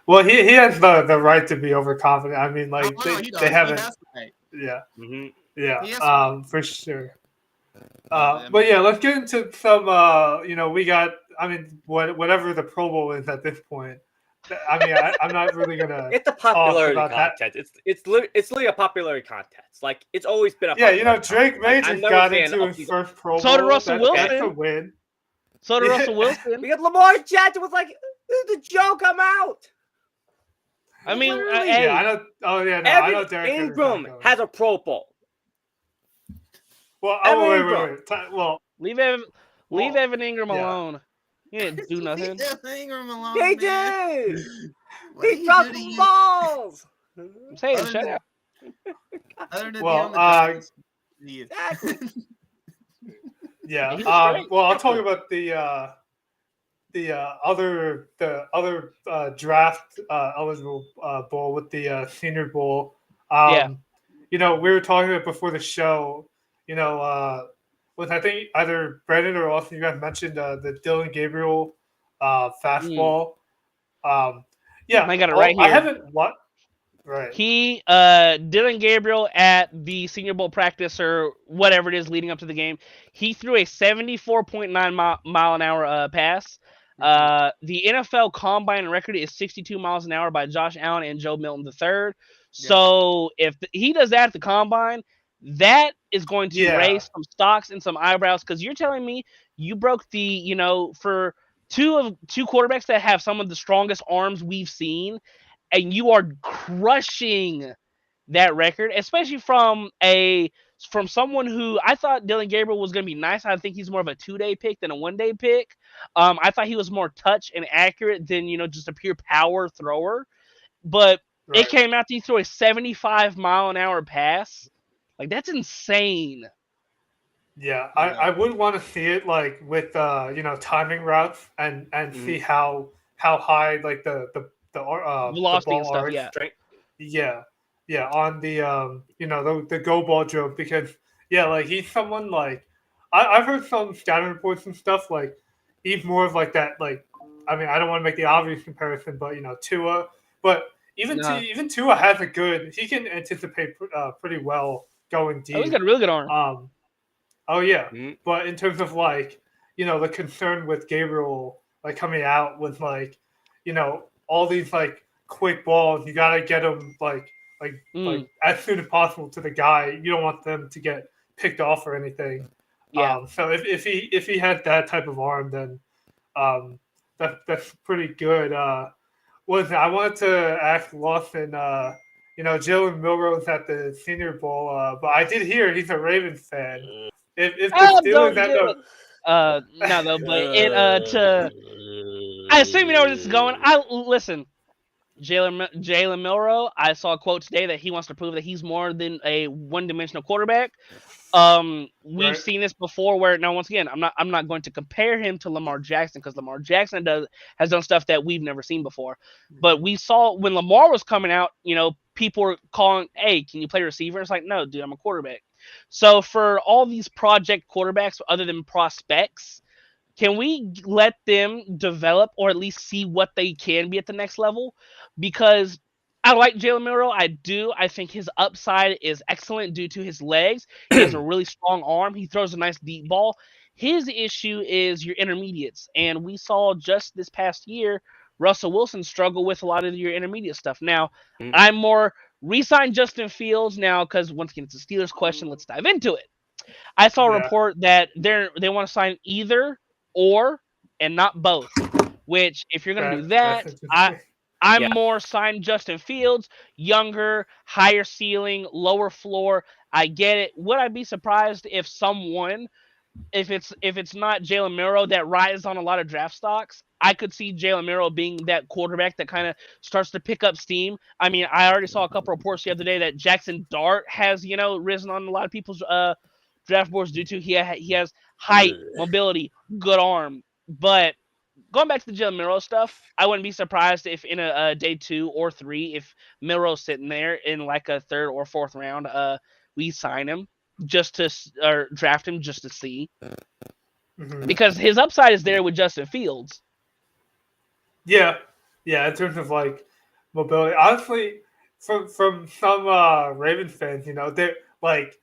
Well, he has the right to be overconfident. I mean, like Oh, he does. they He haven't. has to pay. Yeah, Mm-hmm. yeah, He has to for sure. I But mean- yeah, let's get into some. We got. I mean, whatever the Pro Bowl is at this point. I mean, I'm not really gonna. It's a popularity about that. contest. It's literally a popularity contest. Like it's always been a Yeah, popularity Drake contest. Majors Like, got I'm never a fan into of his the- first Pro Bowl. So did Russell That's a Wilson. win. So did Yeah. Russell Wilson. Because Lamar Jackson was like, the joke, I'm out. I mean, Literally. hey, Yeah, I know. Oh yeah, no, I know Evan Derek Henry's Ingram not going. has a Pro Bowl. Well, Evan wait. Ingram. Well, leave Evan Ingram yeah. alone. He didn't do nothing. Leave Ingram alone, He man. did. What did He he dropped do to some you? balls. I'm saying, Other shut than- up. Other than Well, being on the Giants, Exactly. yeah. He was great. Well, I'll talk about the other draft eligible bowl with the Senior Bowl. Yeah. We were talking about before the show. With I think either Brandon or Austin, you guys mentioned the Dylan Gabriel fastball. Yeah, I got it right I here. haven't what. Right. He, Dylan Gabriel at the Senior Bowl practice or whatever it is leading up to the game, he threw a 74.9 mile an hour pass. The NFL combine record is 62 miles an hour by Josh Allen and Joe Milton III. So if he does that at the combine, that is going to raise some stocks and some eyebrows, because you're telling me you broke the, for two quarterbacks that have some of the strongest arms we've seen, and you are crushing that record, especially from someone who I thought Dylan Gabriel was going to be nice. I think he's more of a 2-day pick than a 1-day pick. I thought he was more touch and accurate than, just a pure power thrower. But it came out that he threw a 75 mile an hour pass. Like, that's insane. Yeah, I would want to see it like with timing routes and see how high like the Velocity ball and stuff, arcs. Yeah, on the the go ball joke, because like he's someone like I've heard some scouting reports and stuff, like he's more of like that, like I mean I don't want to make the obvious comparison, but Tua, but even Tua has he can anticipate pretty well going deep. Oh, he's got a really good arm. Oh yeah, but in terms of like the concern with Gabriel like coming out with like all these like quick balls, you gotta get them like as soon as possible to the guy. You don't want them to get picked off or anything. Yeah. So if he had that type of arm, then that's pretty good. I wanted to ask Lawson. Jalen Milrose at the Senior Bowl, but I did hear he's a Ravens fan. If the Steelers end up, no though, but I assume you know where this is going. Listen, Jalen Milroe. I saw a quote today that he wants to prove that he's more than a one-dimensional quarterback. We've seen this before. Where now, once again, I'm not going to compare him to Lamar Jackson, because Lamar Jackson has done stuff that we've never seen before. But we saw when Lamar was coming out, people were calling, "Hey, can you play receiver?" It's like, no, dude, I'm a quarterback. So for all these project quarterbacks, other than prospects, can we let them develop, or at least see what they can be at the next level? Because I like Jalen Milroe. I do. I think his upside is excellent due to his legs. He has a really strong arm. He throws a nice deep ball. His issue is your intermediates. And we saw just this past year, Russell Wilson struggle with a lot of your intermediate stuff. Now, I'm more re-sign Justin Fields now, because once again, it's a Steelers question. Let's dive into it. I saw a report that they want to sign either or and not both. Which, if you're going to do that, I'm more sign Justin Fields, younger, higher ceiling, lower floor. I get it. Would I be surprised if someone if it's not Jalen Milroe that rides on a lot of draft stocks, I could see Jalen Milroe being that quarterback that kind of starts to pick up steam. I mean, I already saw a couple reports the other day that Jackson Dart has risen on a lot of people's draft boards due to he has height, mobility, good arm. But going back to the Jalen Milroe stuff, I wouldn't be surprised if in a day 2 or 3, if Milroe's sitting there in like a 3rd or 4th round, we sign him just to or draft him just to see, Mhm. because his upside is there with Justin Fields. Yeah, yeah. In terms of like mobility, honestly, from some Ravens fans, they're like,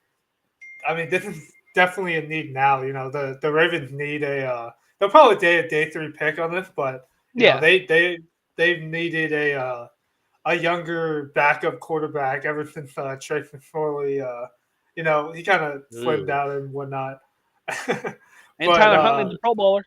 I mean, this is definitely a need now. The Ravens need they'll probably day a day 3 pick on this, but Yeah. they've needed a younger backup quarterback ever since Trace McSorley. He kind of slimmed down and whatnot. And But, Tyler Huntley, the Pro Bowler.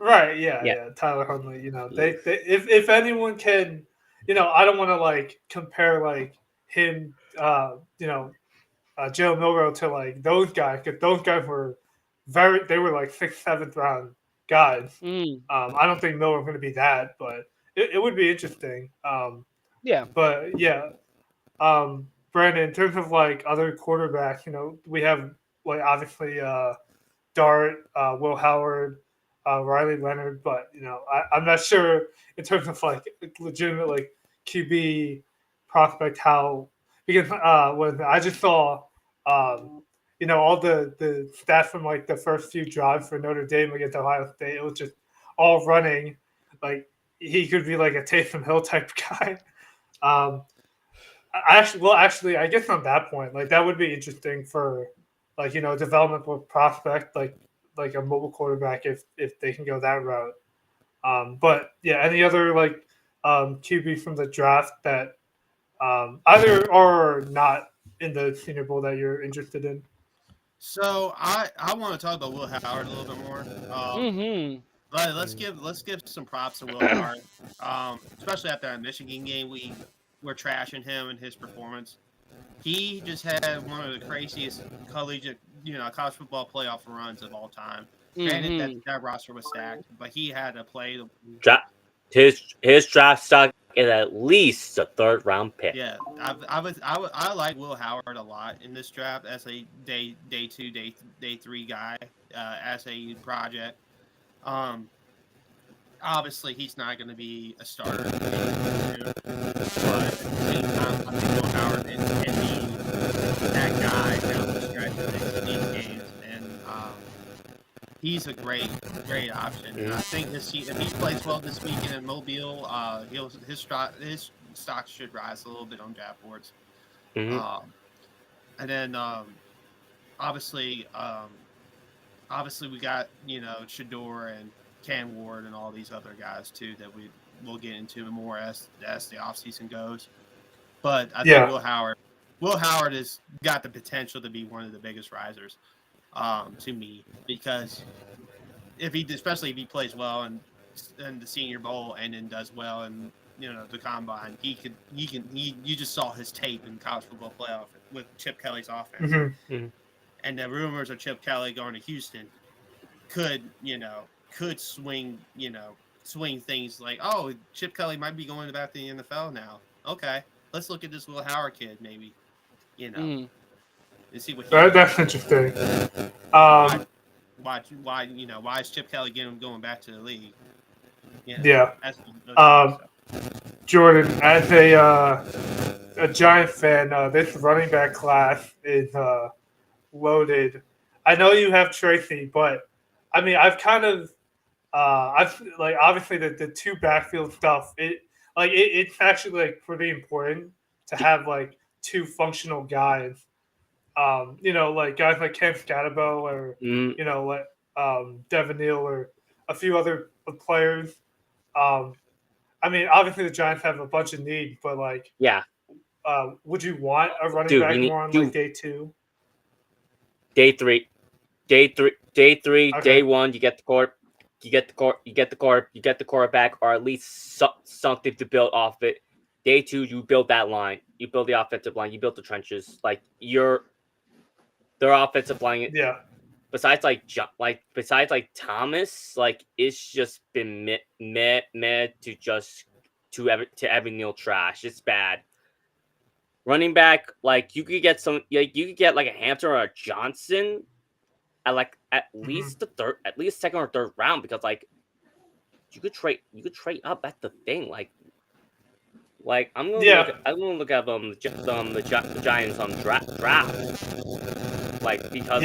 Right, yeah, Yeah. yeah. Tyler Huntley, they if anyone can, I don't want to like compare like him, Joe Milroe to like those guys, because those guys were they were like 6th, 7th round guys. Mm, I don't think Milroe's going to be that, but it would be interesting. yeah. But yeah, Brandon, in terms of like other quarterbacks, we have like obviously Dart, Will Howard, Riley Leonard, but I'm not sure in terms of like legitimate like QB prospect how, because when I just saw all the stats from like the first few drives for Notre Dame against Ohio State, it was just all running. Like he could be like a Taysom Hill type guy. Actually, I guess on that point, like that would be interesting for like developmental prospect, like a mobile quarterback if they can go that route. But yeah, any other like QB from the draft that either are not in the Senior Bowl that you're interested in? So I want to talk about Will Howard a little bit more. Mm-hmm. Let's give some props to Will Howard, especially after that Michigan game. We're trashing him and his performance. He just had one of the craziest college football playoff runs of all time. Granted, Mm-hmm. that roster was stacked, but he had to play. His draft stock is at least a 3rd round pick. Yeah, I like Will Howard a lot in this draft as a day 2, day 3 guy, as a project. Obviously, he's not going to be a starter, but at the same time, I think Will Howard can be that guy down the stretch of these games, and he's a great option. And I think if he plays well this weekend in Mobile, his stock should rise a little bit on draft boards. Mm-hmm. And then obviously we got Shador and Cam Ward and all these other guys too that we'll get into more as the offseason goes. But I think Will Howard has got the potential to be one of the biggest risers to me, because especially if he plays well in the Senior Bowl and then does well in the combine, you just saw his tape in college football playoff with Chip Kelly's offense. Mm-hmm. And the rumors of Chip Kelly going to Houston could swing things like, oh, Chip Kelly might be going back to the NFL now. Okay, let's look at this Will Howard kid, maybe, and see what that's interesting. Why is Chip Kelly going back to the league? Yeah. Jordan, as a Giant fan, this running back class is loaded. I know you have Tracy, but I mean, I've kind of, I've like obviously the 2 backfield stuff. It's actually like pretty important to have like 2 functional guys. Like guys like Cam Scatterbo or like Devin Neal or a few other players. I mean, obviously the Giants have a bunch of needs, but like, would you want a running back more on like day 2? Day 3, Okay. day 1, you get the quarterback, or at least something to build off it. Day 2, you build that line, you build the offensive line, you build the trenches. Like their offensive line, Yeah. besides Thomas, like it's just been meh to just to Evan Neal trash. It's bad. Running back, like you could get like a Hampton or a Johnson at least at least second or third round, because like you could trade up. That's the thing. Like I'm gonna look at the Giants on draft, like because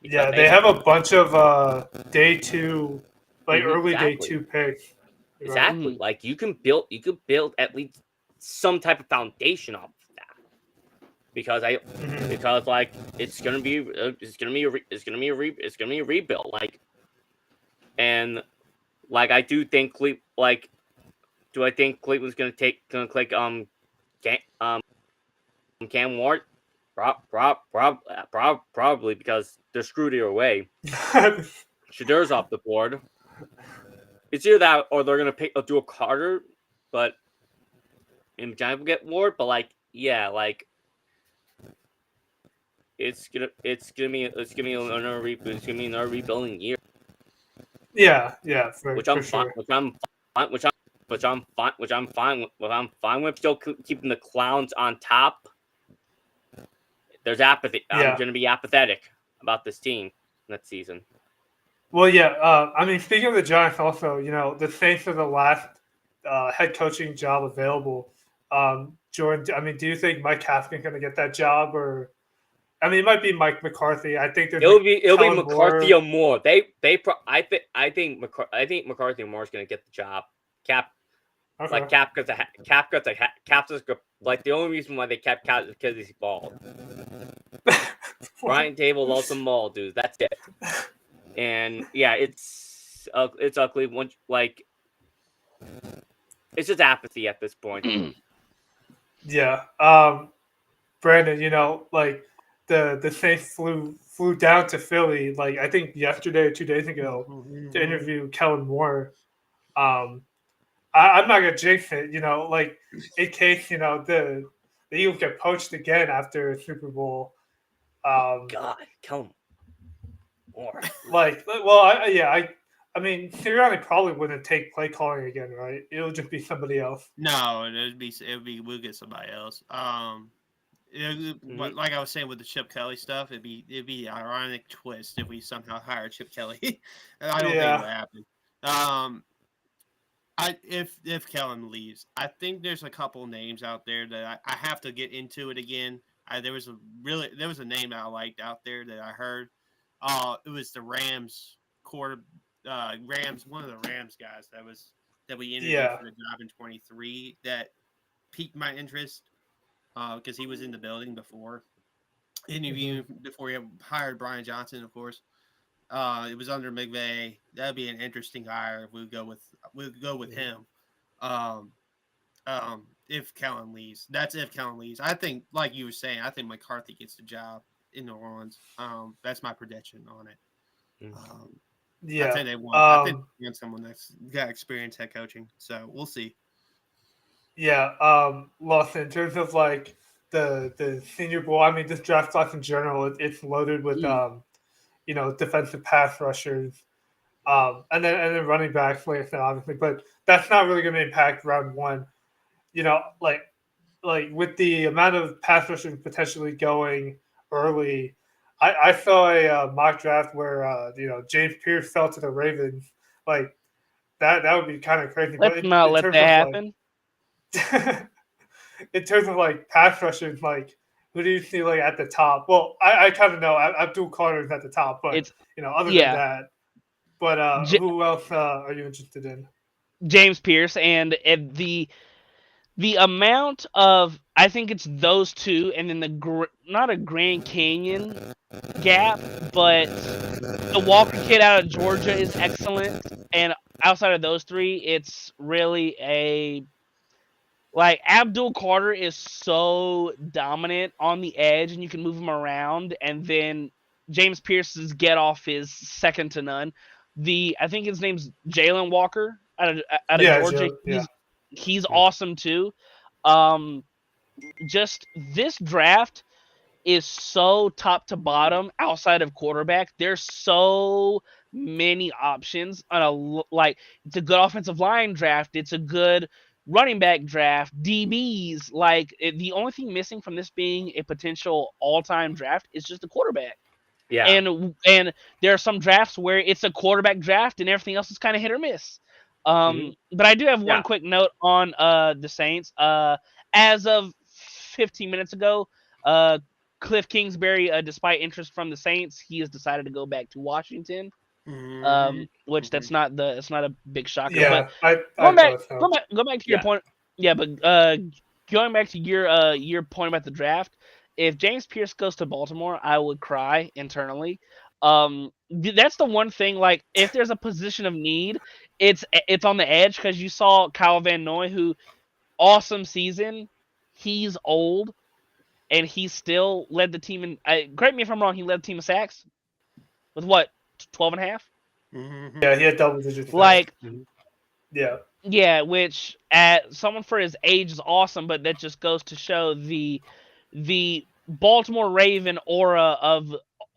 Yeah, they have a bunch of day 2, like early day 2 picks. Right? Exactly. Like you can build at least some type of foundation off of that. Because like it's gonna be a rebuild. Like, and like I do think do I think Cleveland's gonna click Cam Ward? Probably, because they're screwed either way. Shadir's off the board. It's either that or they're gonna do a Carter, but and Giants will get Ward. But like, yeah, like it's gonna be another rebuilding year. Yeah, for sure. Which I'm fine with. Still keeping the clowns on top. There's apathy. I'm gonna be apathetic about this team next season. Well, yeah. I mean, speaking of the Giants, also, the Saints are the last head coaching job available. Jordan, I mean, do you think Mike Haskin's going to get that job, or? I mean, it might be Mike McCarthy. I think it'll be McCarthy or Moore. I think McCarthy or Moore is going to get the job. Cap. Okay. Like Cap like the only reason why they kept Cap is because he's bald. Brian Table loves some bald dudes. That's it. And yeah, it's ugly. Like it's just apathy at this point. Yeah, Brandon. Like the Saints flew down to Philly. Like I think yesterday or 2 days ago to interview Kellen Moore. I'm not gonna jinx it, like in case the Eagles get poached again after Super Bowl. God, Kellen Moore. Like, well, I mean, Sirianni probably wouldn't take play calling again, right? It'll just be somebody else. No, we'll get somebody else. But like I was saying with the Chip Kelly stuff, it'd be an ironic twist if we somehow hire Chip Kelly. I don't think it would happen. If Kellen leaves, I think there's a couple names out there that I have to get into it again. There was a name that I liked out there that I heard. It was the Rams one of the Rams guys that we interviewed for the job in 23 that piqued my interest because he was in the building before interviewing before he hired Brian Johnson, of course. It was under McVay. That'd be an interesting hire if we'll go with him. If Kellen leaves, that's if Kellen leaves. I think, like you were saying, I think McCarthy gets the job in New Orleans. That's my prediction on it. I think they want someone that's got experience head coaching. So we'll see. Yeah, Lawson, in terms of like the Senior Bowl, I mean, this draft class in general, it's loaded with defensive pass rushers, and then running backs, like I said, obviously, but that's not really going to impact round one. Like with the amount of pass rushers potentially going early, I saw a mock draft where James Pierce fell to the Ravens. Like that would be kind of crazy. Let's not let that happen. In terms of like pass rushers, like who do you see like at the top? Well, I kind of know Abdul Carter is at the top, but other than that, but who else are you interested in? James Pierce, and the amount of, I think it's those two, and then not a Grand Canyon gap, but the Walker kid out of Georgia is excellent, and outside of those three, it's really like Abdul Carter is so dominant on the edge, and you can move him around, and then James Pierce's get off is second to none. I think his name's Jalen Walker out of Georgia. He's awesome too. just this draft is so top to bottom outside of quarterback. There's so many options on like it's a good offensive line draft. It's a good running back draft. DBs like the only thing missing from this being a potential all-time draft is just the quarterback. Yeah. And there are some drafts where it's a quarterback draft and everything else is kind of hit or miss. But I do have one quick note on the Saints. As of 15 minutes ago, Cliff Kingsbury, despite interest from the Saints, he has decided to go back to Washington. Which that's not a big shocker. Yeah, but I go back to your point. Yeah, but going back to your point about the draft, if James Pierce goes to Baltimore, I would cry internally. That's the one thing. Like, if there's a position of need, it's on the edge, because you saw Kyle Van Noy, who awesome season. He's old, and he still led the team in. Correct me if I'm wrong. He led the team in sacks with what, 12 and a half? Yeah, he had double digits. Like, yeah, which at someone for his age is awesome, but that just goes to show the Baltimore Raven aura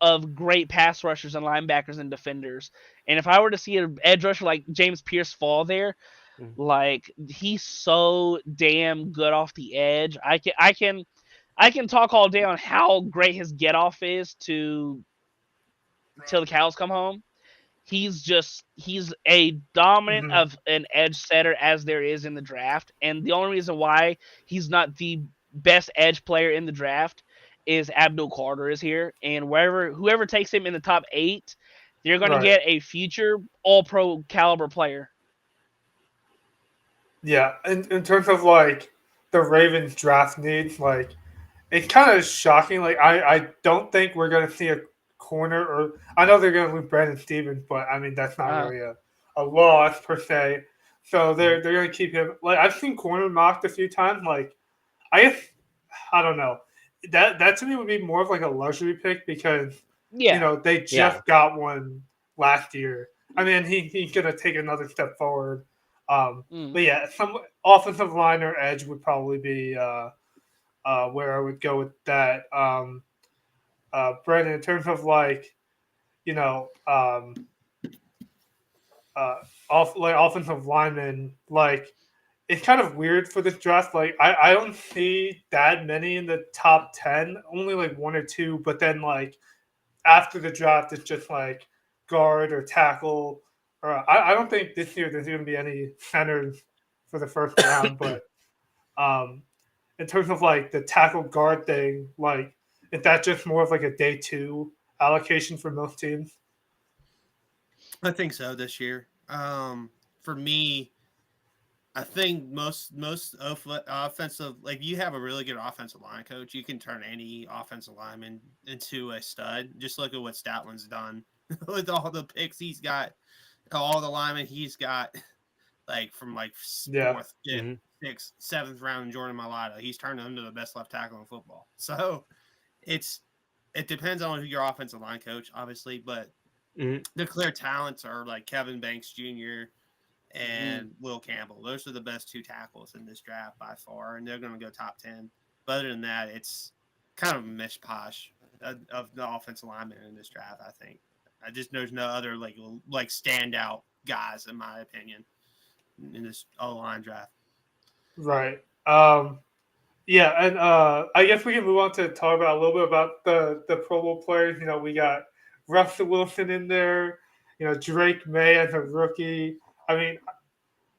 of great pass rushers and linebackers and defenders. And if I were to see an edge rusher like James Pierce fall there, like, he's so damn good off the edge. I can talk all day on how great his get off is till the cows come home. He's a dominant of an edge setter as there is in the draft. And the only reason why he's not the best edge player in the draft is Abdul Carter is here. And whoever takes him in the top 8, they're going to get a future all-pro caliber player. Yeah, in terms of, like, the Ravens draft needs, like, it's kind of shocking. Like, I don't think we're going to see a corner, or I know they're going to lose Brandon Stevens, but I mean, that's not really a loss per se. So they're going to keep him. Like, I've seen corner mocked a few times. Like, I don't know. That to me would be more of like a luxury pick, because you know, they just got one last year. I mean, he's going to take another step forward. But yeah, some offensive line or edge would probably be where I would go with that. Brandon, in terms of, like, you know, offensive linemen, like, it's kind of weird for this draft. Like, I don't see that many in the top 10, only like 1 or 2. But then, like, after the draft, it's just like guard or tackle. Or I don't think this year there's going to be any centers for the first round. But in terms of, like, the tackle guard thing, like, is that just more of like a day 2 allocation for most teams? I think so this year. For me, I think most offensive, like, you have a really good offensive line coach, you can turn any offensive lineman into a stud. Just look at what Statlin's done with all the picks he's got, all the linemen he's got, like, from like 4th, 5th, 6th, 7th round in Jordan Mailata. He's turned him into the best left tackle in football. So it depends on who your offensive line coach, obviously, but the clear talents are like Kevin Banks Jr. and Will Campbell. Those are the best 2 tackles in this draft by far, and they're going to go top 10. But other than that, it's kind of a mishposh of the offensive linemen in this draft, I think. There's no other like standout guys, in my opinion, in this O-line draft. Right. Yeah, and I guess we can move on to talk about a little bit about the Pro Bowl players. You know, we got Russell Wilson in there. You know, Drake May as a rookie. I mean,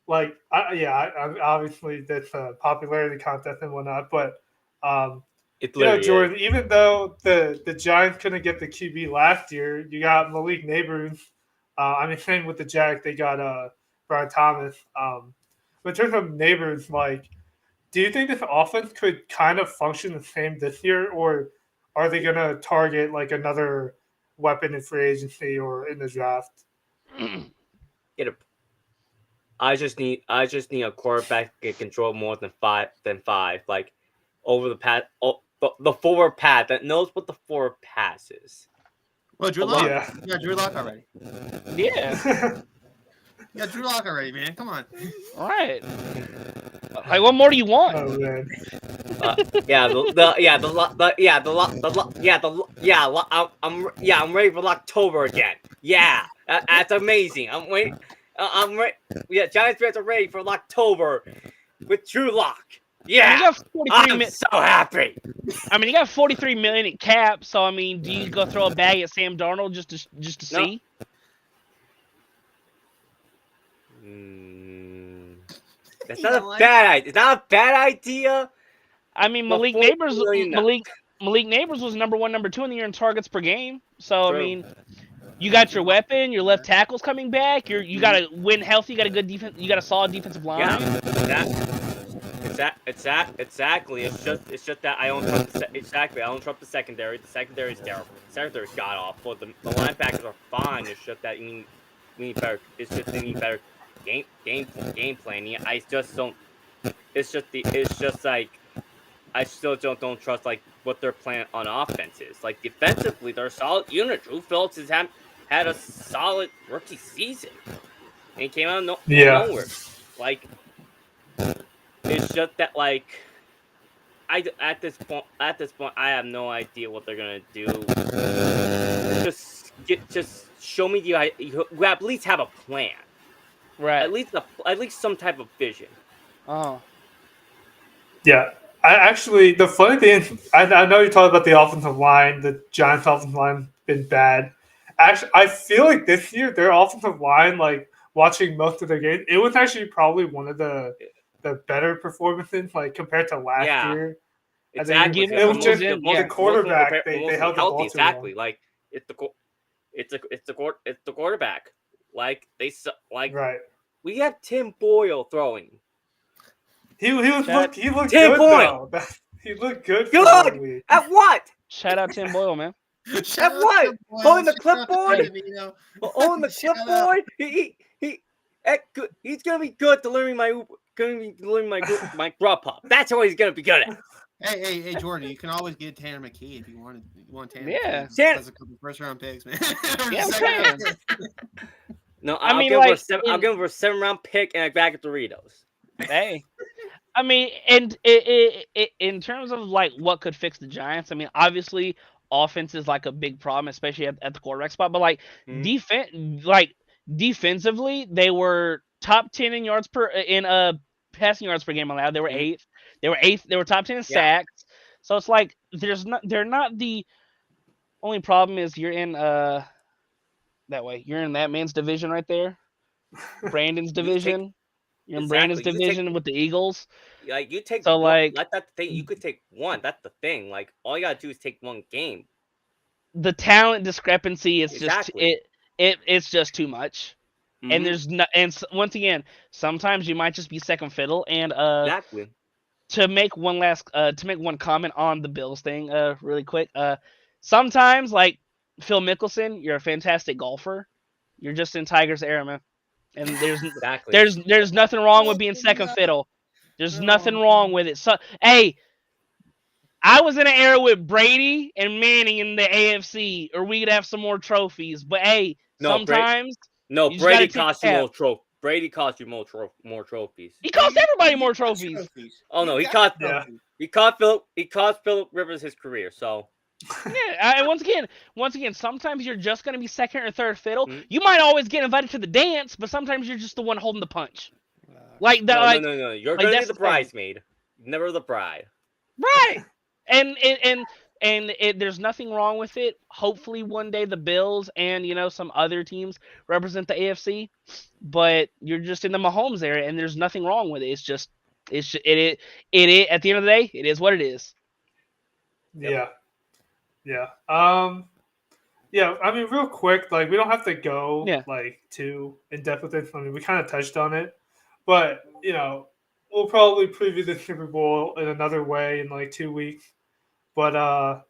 like, obviously that's a popularity contest and whatnot. But you know, Jordan, even though the Giants couldn't get the QB last year, you got Malik Neighbors. I mean, same with the Jags. They got Brian Thomas. But in terms of Neighbors, like, do you think this offense could kind of function the same this year, or are they going to target like another weapon in free agency or in the draft? I just need a quarterback that can control more than five, like over the pass, the forward pass that knows what the forward pass is. Well, Drew Lock. Yeah, Drew Lock already. Yeah. Yeah, Drew Lock already, man. Come on. All right. Like, what more do you want? Oh, man. I'm ready for October again. Yeah, that's amazing. I'm waiting. I'm ready. Yeah, Giants fans are ready for October with Drew Lock. I mean, Yeah, you got 43 I'm million. so happy. I mean, you got 43 million in cap. So I mean, do you go throw a bag at Sam Darnold just to No. see? That's You not don't a like bad idea. It's not a bad idea. I mean, But Malik 40 Neighbors, million, no. Malik Neighbors was number 1, number 2 in the year in targets per game. So True. I mean, you got your weapon, your left tackle's coming back. You got to win healthy. You got a good defense. You got a solid defensive line. Exactly. It's just that I don't trust exactly. I don't trust the secondary. The secondary is terrible. The secondary is god awful. The linebackers are fine. It's just that you need better. It's just they need better game planning. I just don't. It's just like I still don't trust like what their plan on offense is. Like defensively, they're a solid unit. Drew Phillips has had a solid rookie season, and he came out of nowhere. Like it's just that like at this point I have no idea what they're gonna do. Just show me you at least have a plan. Right. At least some type of vision. Oh. Yeah. The funny thing, I know you talked about the offensive line, the Giants' offensive line been bad. Actually, I feel like this year their offensive line, like watching most of their games, it was actually probably one of the better performances, like compared to last year. Exactly. Given It was just Rosen, the quarterback. They held the ball too exactly. long. Like it's the quarterback. Like Right. we have Tim Boyle throwing. He looked Tim good Boyle. though. He looked good. Good at what? shout out Tim Boyle, man. At what? Holding the clipboard. Holding the clipboard. He's gonna be good delivering my Grubhub. That's what he's gonna be good at. Hey, Jordan, you can always get Tanner McKee if you want Tanner. Yeah. McKee. That's a couple first round picks, man. Yeah, I'm saying. No, I mean, give like, him I'll give him a 7th-round pick and a bag of Doritos. Hey. I mean, and it in terms of like what could fix the Giants, I mean, obviously offense is like a big problem, especially at the quarterback spot. But like defensively, they were top 10 in passing yards per game allowed. They were eighth. They were eighth. They were top 10 in sacks. So it's like they're not the only problem is you're in that way. You're in that man's division right there. Brandon's division. You're in Brandon's division with the Eagles. Like you take so one, that's the thing. You could take one. That's the thing. Like all you gotta do is take one game. The talent discrepancy is just it's just too much. And there's no, and once again, sometimes you might just be second fiddle. And to make one comment on the Bills thing, really quick. Sometimes like Phil Mickelson, you're a fantastic golfer. You're just in Tiger's era, man. And there's nothing wrong with being second fiddle. There's nothing wrong with it. So hey, I was in an era with Brady and Manning in the AFC, or we could have some more trophies. But hey, sometimes Brady cost you more trophies. Brady cost you more trophies. He cost everybody more trophies. Oh no, he cost Philip Rivers his career. So yeah, once again, sometimes you're just gonna be second or third fiddle. You might always get invited to the dance, but sometimes you're just the one holding the punch. Like that. No. You're gonna be the bridesmaid, never the bride. Right. And there's nothing wrong with it. Hopefully one day the Bills and some other teams represent the AFC, but you're just in the Mahomes area, and there's nothing wrong with it. It's just it at the end of the day, it is what it is. Yeah. I mean, real quick, like we don't have to go like too in depth with it. I mean, we kind of touched on it, but we'll probably preview the Super Bowl in another way in like 2 weeks. But I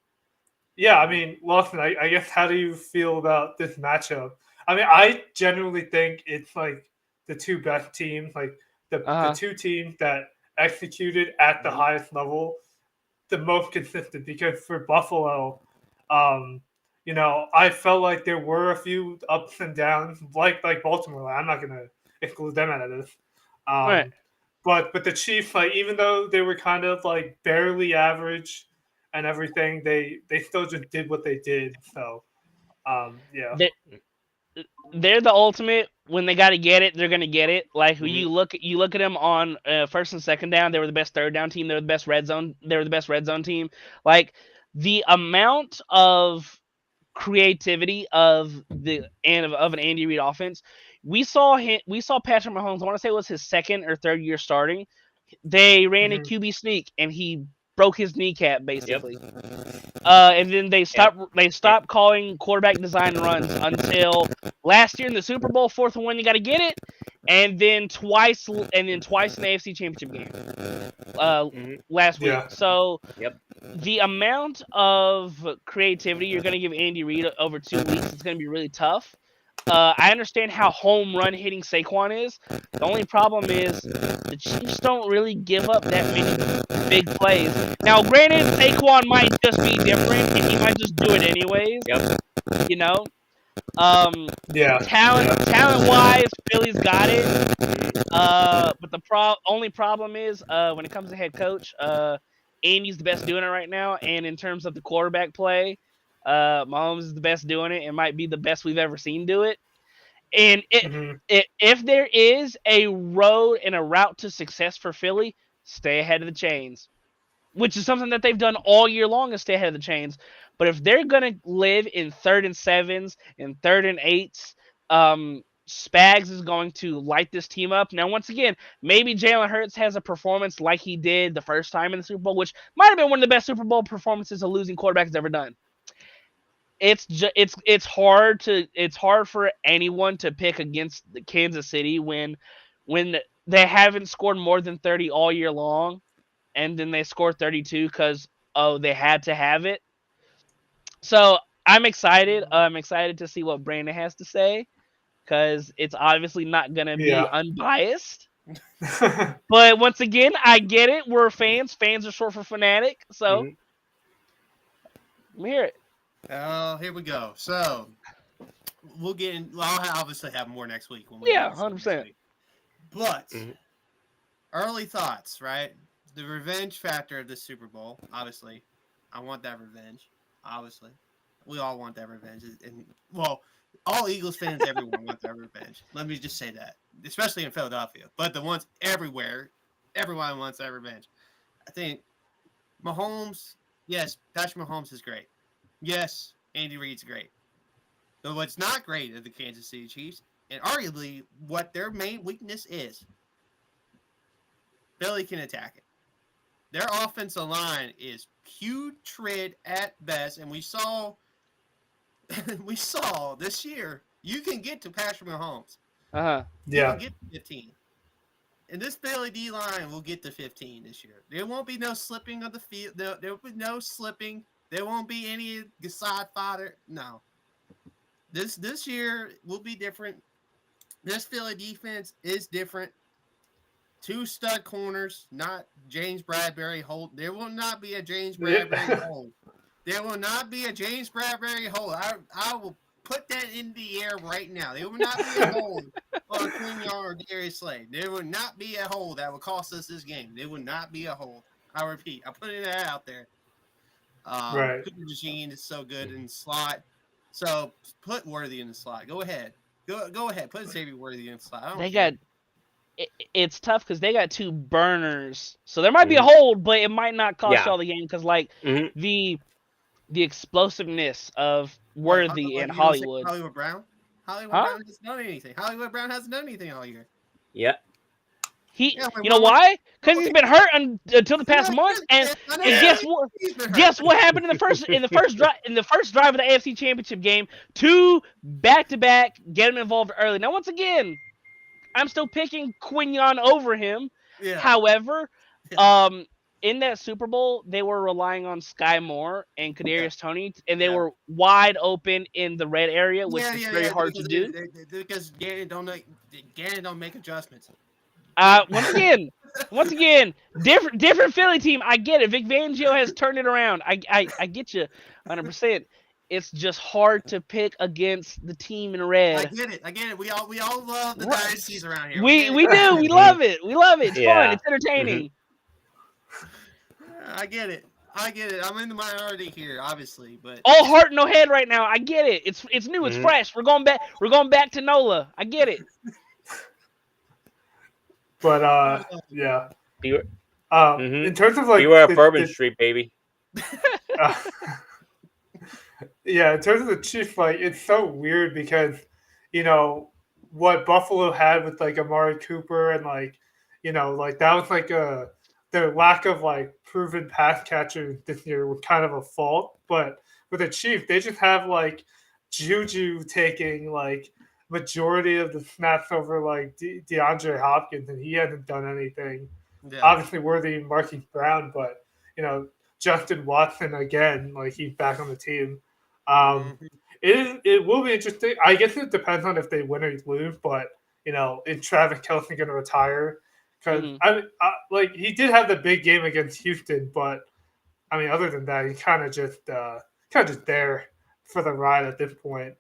mean, Lawson, I guess how do you feel about this matchup? I mean, I generally think it's like the two best teams, like the two teams that executed at the highest level, the most consistent. Because for Buffalo, I felt like there were a few ups and downs, like Baltimore. I'm not gonna exclude them out of this. Right. But the Chiefs, like even though they were kind of like barely average and everything, they still just did what they did. So yeah. They're the ultimate. When they got to get it, they're gonna get it. Like Mhm. you look at them on first and second down, they were the best third down team. They were the best red zone. They were the best red zone team. Like the amount of creativity of an Andy Reid offense. We saw Patrick Mahomes. I want to say it was his second or third year starting. They ran a Mhm. QB sneak and he broke his kneecap basically. And then they stopped calling quarterback design runs until last year in the Super Bowl, 4th and 1, you got to get it, and then twice in the AFC Championship game Mhm. last week. Yeah. So Yep. the amount of creativity you're going to give Andy Reid over 2 weeks is going to be really tough. I understand how home run hitting Saquon is. The only problem is the Chiefs don't really give up that many big plays. Now, granted, Saquon might just be different, and he might just do it anyways. Yep. You know, Yeah. talent-wise, Philly's got it. But the only problem is when it comes to head coach, Andy's the best doing it right now, and in terms of the quarterback play, Mahomes is the best doing it and might be the best we've ever seen do it. And Mhm. if there is a road and a route to success for Philly, stay ahead of the chains, which is something that they've done all year long is stay ahead of the chains. But if they're going to live in 3rd and 7s and 3rd and 8s, Spags is going to light this team up. Now, once again, maybe Jalen Hurts has a performance like he did the first time in the Super Bowl, which might have been one of the best Super Bowl performances a losing quarterback has ever done. It's hard for anyone to pick against the Kansas City when they haven't scored more than 30 all year long, and then they scored 32 because they had to have it. So I'm excited. I'm excited to see what Brandon has to say because it's obviously not gonna be Yeah. unbiased. But once again, I get it. We're fans. Fans are short for fanatic. So Mhm. let me hear it. Here we go. So we'll get in. Well, I'll obviously have more next week when we Yeah, get into next 100%. week. But Mhm. early thoughts, right? The revenge factor of this Super Bowl. Obviously, I want that revenge. Obviously, we all want that revenge, and well, all Eagles fans, everyone wants that revenge. Let me just say that, especially in Philadelphia, but the ones everywhere, everyone wants that revenge. I think Mahomes. Yes, Patrick Mahomes is great. Yes, Andy Reid's great. But what's not great are the Kansas City Chiefs, and arguably what their main weakness is, Philly can attack it. Their offensive line is putrid at best, and we saw this year you can get to Patrick Mahomes. Uh-huh. You Yeah. can get to 15. And this Philly D line will get to 15 this year. There won't be no slipping of the field. There will be no slipping. There won't be any side fodder. No. This year will be different. This Philly defense is different. 2 stud corners, not James Bradbury hold. There will not be a James Bradbury hold. There will not be a James Bradbury hold. I will put that in the air right now. There will not be a hold on Quinion or Darius Slade. There will not be a hold that will cost us this game. There will not be a hold. I repeat, I'm putting that out there. Right. Cooper Machine is so good in the slot. So put Worthy in the slot. Go ahead. Go ahead. Put Xavier Worthy in the slot. I don't They care. got it's tough because they got 2 burners, so there might be a hold, but it might not cost Yeah. y'all the game because like Mhm. the explosiveness of What, Worthy and you don't say Hollywood. Hollywood Brown? Hollywood Huh? Brown hasn't done anything. Hollywood Brown hasn't done anything all year. Yeah. Yeah, You know why? Because he's been hurt until the past month, and guess what? Guess what happened in the first drive of the AFC Championship game? 2 back-to-back, get him involved early. Now, once again, I'm still picking Quinion over him. Yeah. However, Yeah. in that Super Bowl, they were relying on Sky Moore and Kadarius Toney, and they Yeah. were wide open in the red area, which is very hard to do. Because Gannon don't make adjustments. Once again, different Philly team. I get it. Vic Fangio has turned it around. I get you 100%. It's just hard to pick against the team in I red. get it. We all love the Right. dynasties around here. We get it. do. We love it. We love it. It's fun. Yeah. It's entertaining. I get it. I'm in the minority here, obviously, but All heart, no head right now. I get it. It's new. It's Mhm. fresh. We're going back. We're going back to NOLA. I get it. But yeah. Beware, In terms of like beware of Bourbon Street, baby. uh, yeah, in terms of the Chiefs, like it's so weird because what Buffalo had with like Amari Cooper and like like that was like their lack of like proven pass catchers this year was kind of a fault. But with the Chiefs, they just have like Juju taking like majority of the snaps over like DeAndre Hopkins, and he hasn't done anything yeah. obviously worthy of Marquise Brown, but Justin Watson again, like he's back on the team. Mhm. It will be interesting. I guess it depends on if they win or lose, but is Travis Kelce going to retire? Because like he did have the big game against Houston, but I mean, other than that, he's kind of just there for the ride at this point.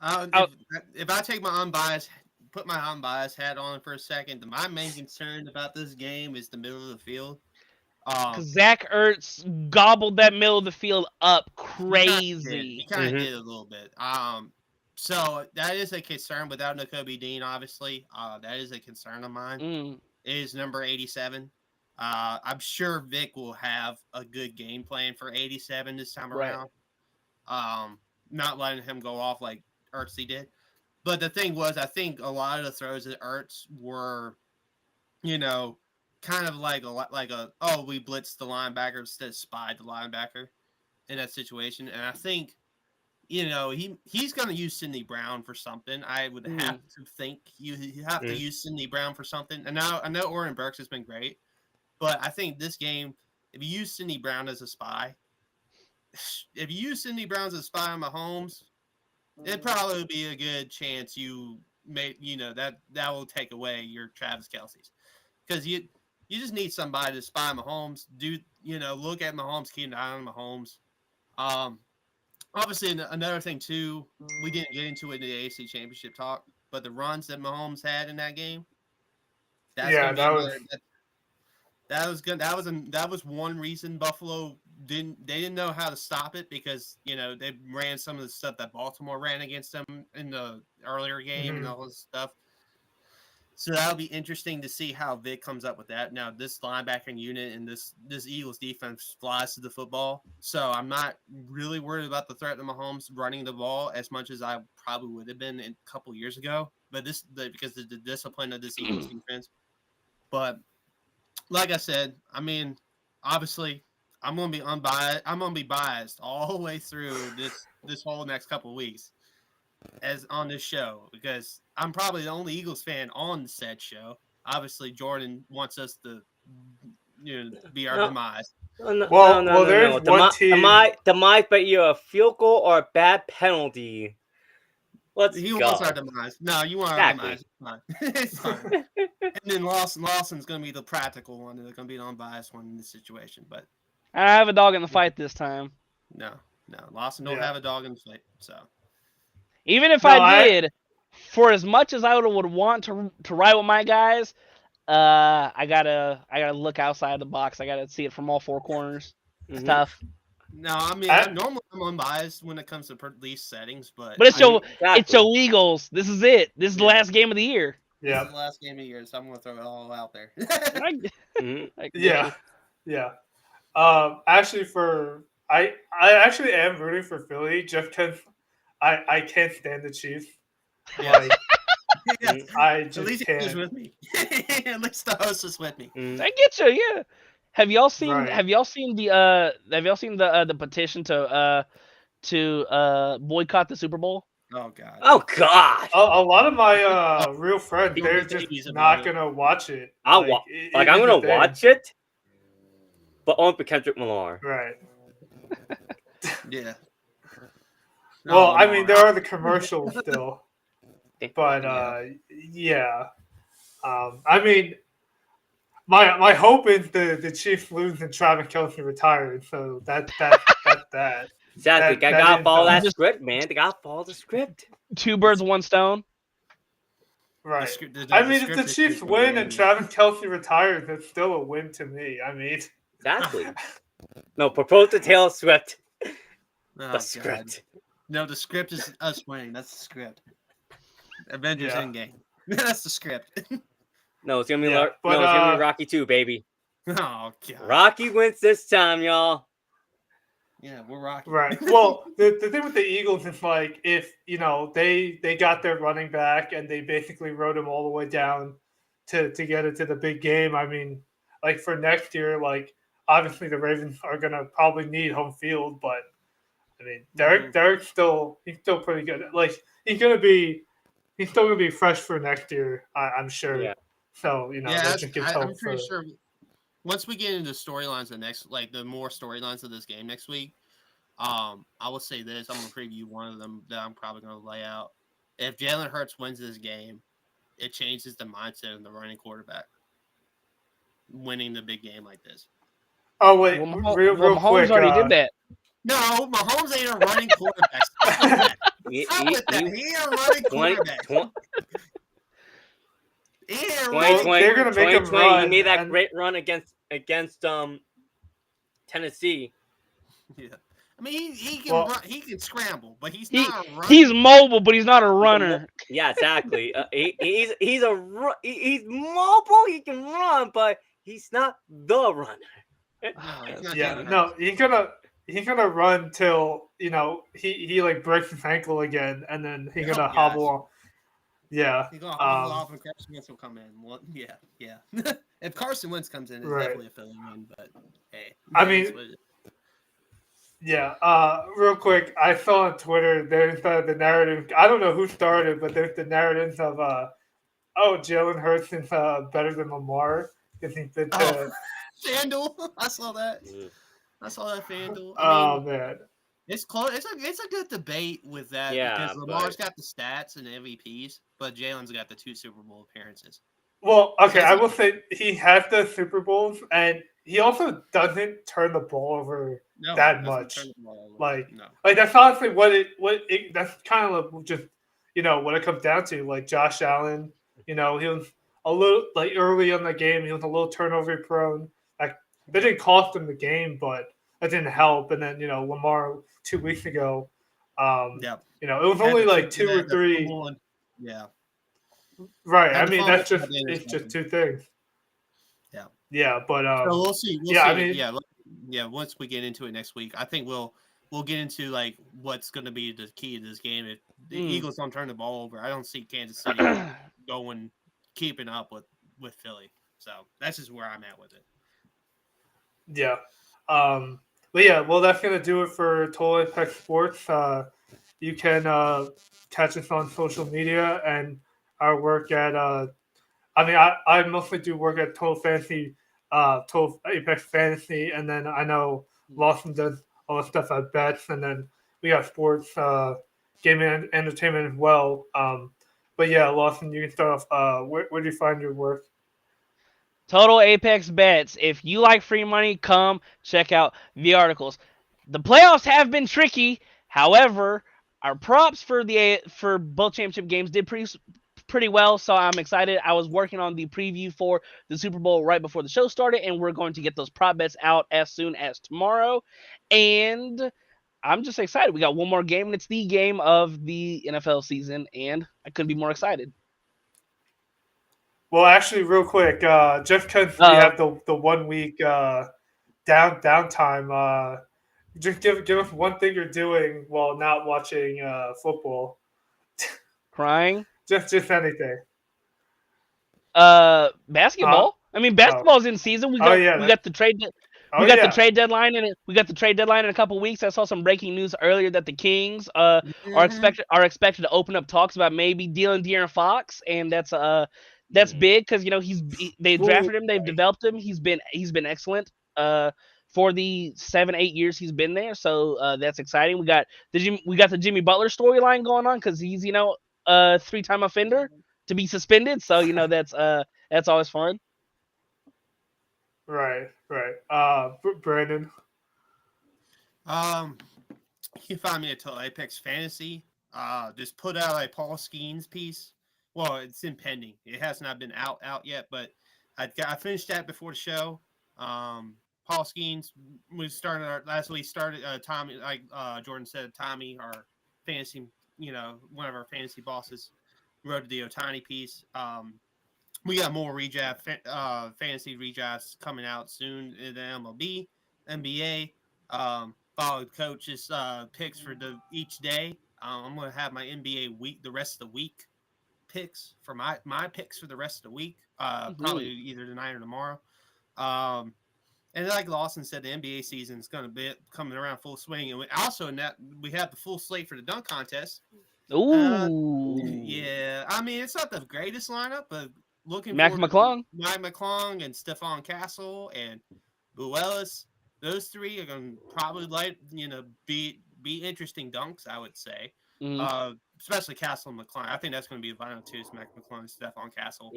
If I take my put my unbiased hat on for a second, my main concern about this game is the middle of the field. Because Zach Ertz gobbled that middle of the field up crazy. He kind of did a little bit. So that is a concern without Nakobe Dean, obviously. That is a concern of mine. It is number 87. I'm sure Vic will have a good game plan for 87 this time around. Not letting him go off like Ertz did. But the thing was, I think a lot of the throws at Ertz were, kind of like we blitzed the linebacker instead of spied the linebacker in that situation. And I think, he's going to use Sidney Brown for something. I would have to think you have to use Sidney Brown for something. And now I know Oren Burks has been great, but I think this game, if you use Sidney Brown as a spy, on Mahomes, it'd probably be a good chance you may, that will take away your Travis Kelce's, because you just need somebody to spy Mahomes. Look at Mahomes, keep an eye on Mahomes. Obviously, another thing too, we didn't get into it in the AFC Championship talk, but the runs that Mahomes had in that game, that was one reason Buffalo didn't know how to stop it, because they ran some of the stuff that Baltimore ran against them in the earlier game and all this stuff. So that'll be interesting to see how Vic comes up with that. Now, this linebacking unit and this Eagles defense flies to the football, so I'm not really worried about the threat of Mahomes running the ball as much as I probably would have been a couple years ago. But because of the discipline of this Eagles defense. But like I said, I mean, obviously, I'm gonna be unbiased. I'm gonna be biased all the way through this whole next couple of weeks as on this show, because I'm probably the only Eagles fan on said show. Obviously, Jordan wants us to, be our demise. Well, there's one team. Demise, but you're a field goal or a bad penalty. He wants our demise. No, you want our demise. It's fine. And then Lawson's going to be the practical one. They're going to be the unbiased one in this situation. But I have a dog in the fight this time. No, Lawson don't have a dog in the fight. So even if I did, for as much as I would want to ride with my guys, I gotta look outside the box. I gotta see it from all four corners. It's tough. No, I mean, normally I'm unbiased when it comes to these settings, but it's your Eagles. This is it. This is the last game of the year. Yeah, this is the last game of the year, so I'm gonna throw it all out there. Yeah. Actually, I actually am rooting for Philly just because I can't stand the Chiefs. Like, I just at least can't. He's with me. At least the host is with me. I get you. Yeah. Have y'all seen? Right. Have y'all seen the petition to boycott the Super Bowl? Oh God. Oh God. A lot of my real friends, they're just not gonna watch it. I'm gonna watch it, but only for Kendrick Lamar. Right. Yeah. Well, I mean, there are the commercials still, but yeah. I mean, my hope is the Chiefs lose and Travis Kelce retired. So that's that. Exactly. That Gotta is, follow that Just- script, man. They gotta follow the script. 2 birds, 1 stone. right. The I mean, if script the is Chiefs super win good, and Travis Kelce retires, that's still a win to me. I mean, Exactly. No, propose to Taylor Swift. Oh, The God. script. No, the script is us winning. That's the script. Avengers Yeah. Endgame. That's the script. No, it's gonna be Yeah, it's but, gonna be Rocky 2, baby. Oh God. Rocky wins this time, y'all. Yeah, we're rocking. right. Well, the thing with the Eagles is like if they got their running back and they basically rode him all the way down to get it to the big game. I mean, like for next year, like obviously the Ravens are gonna probably need home field, but I mean Derek's he's still pretty good. Like he's still gonna be fresh for next year, I'm sure. Yeah. So Yeah, that just gives hope I'm pretty for. sure. Once we get into storylines, the more storylines of this game next week, I will say this: I'm gonna preview one of them that I'm probably gonna lay out. If Jalen Hurts wins this game, it changes the mindset of the running quarterback winning the big game like this. Oh wait, Well, real Mahomes quick. already did that. No, Mahomes ain't a running quarterback. Stop with that. He, Stop he, with that. he, He ain't a running 20, quarterback. 20, He ain't a 20, running they're gonna make him 2020, he run, made that and- great run against Tennessee. Yeah. I mean, he can Well- run, he can scramble, but he's He- not a running. He's mobile, but he's not a runner. Yeah, exactly. He's mobile. He can run, but he's not the runner. No, he's not Yeah, Jalen no, Hurts. he's gonna run till he like breaks his ankle again, and then he's Oh, gonna gosh. hobble off. Yeah, He's gonna hobble off and Carson Wentz will come in. Well, yeah. If Carson Wentz comes in, it's Right. definitely a Philly win. But hey, I it is mean- what it is. yeah. Real quick, I saw on Twitter there's the narrative. I don't know who started, but there's the narratives of Jalen Hurts is better than Lamar because he's been to. Oh. FanDuel, I saw that. I saw that FanDuel. I Oh mean, man. it's close. It's a good debate with that Yeah, because Lamar's but- got the stats and MVPs, but Jalen's got the 2 Super Bowl appearances. Well, okay, That's I it. will say he has the Super Bowls, and he also doesn't turn the ball over. No, That doesn't much. turn the ball over. Like- no. Like that's honestly that's kind of just what it comes down to. Like Josh Allen, he was a little like early in the game, he was a little turnover prone. Like they didn't cost him the game, but that didn't help. And then Lamar 2 weeks ago, Yeah. it was only Had like the- 2 or the 3. fumble and- Yeah. Right. had I the mean fumble that's just at the it's just interception. 2 things. Yeah. Yeah, but So we'll see. We'll yeah, see. I mean- yeah. Once we get into it next week, I think we'll get into like what's going to be the key to this game. If the Eagles don't turn the ball over, I don't see Kansas City keeping up with Philly. So that's just where I'm at with it. Yeah. But yeah, well, that's going to do it for Total Impact Sports. You can catch us on social media and our work at, I mostly do work at Total Apex Fantasy, and then I know Lawson does all the stuff at Bets, and then we got sports, gaming, and entertainment as well. But yeah, Lawson, you can start off. Where do you find your work? Total Apex Bets. If you like free money, come check out the articles. The playoffs have been tricky. However, our props for both championship games did pretty well, so I'm excited. I was working on the preview for the Super Bowl right before the show started, and we're going to get those prop bets out as soon as tomorrow. And I'm just excited. We got one more game, and it's the game of the NFL season, and I couldn't be more excited. Well, actually, real quick, just because we have the 1 week downtime, just give us one thing you're doing while not watching football. Crying. Just anything. Basketball. I mean, basketball's in season. We got the trade. We got the trade deadline in a couple weeks. I saw some breaking news earlier that the Kings are expected to open up talks about maybe dealing De'Aaron Fox, and that's big because they drafted him, they've developed him. He's been excellent for the 7-8 years he's been there. So that's exciting. We got the Jimmy Butler storyline going on because he's a 3-time offender to be suspended. So that's always fun. Right. Brandon. You can find me at Total Apex Fantasy. Just put out a Paul Skeens piece. Well, it's in pending. It has not been out yet, but I finished that before the show. Paul Skeens, we started last week. Started Tommy, like Jordan said, Tommy, our fantasy, one of our fantasy bosses, wrote the Otani piece. We got more fantasy redrafts coming out soon in the MLB, NBA. Follow coaches' picks for each day. I'm gonna have my NBA week, the rest of the week picks for my picks for the rest of the week. Probably either tonight or tomorrow. And like Lawson said, the NBA season is going to be coming around full swing. And we have the full slate for the dunk contest. Ooh. Yeah. I mean, it's not the greatest lineup, but looking Mac forward McClung. to Mike McClung and Stephon Castle and Boo Ellis. Those three are going to probably be interesting dunks, I would say. Especially Castle and McClung. I think that's going to be a final two. Is Mac McClung and Stephon Castle.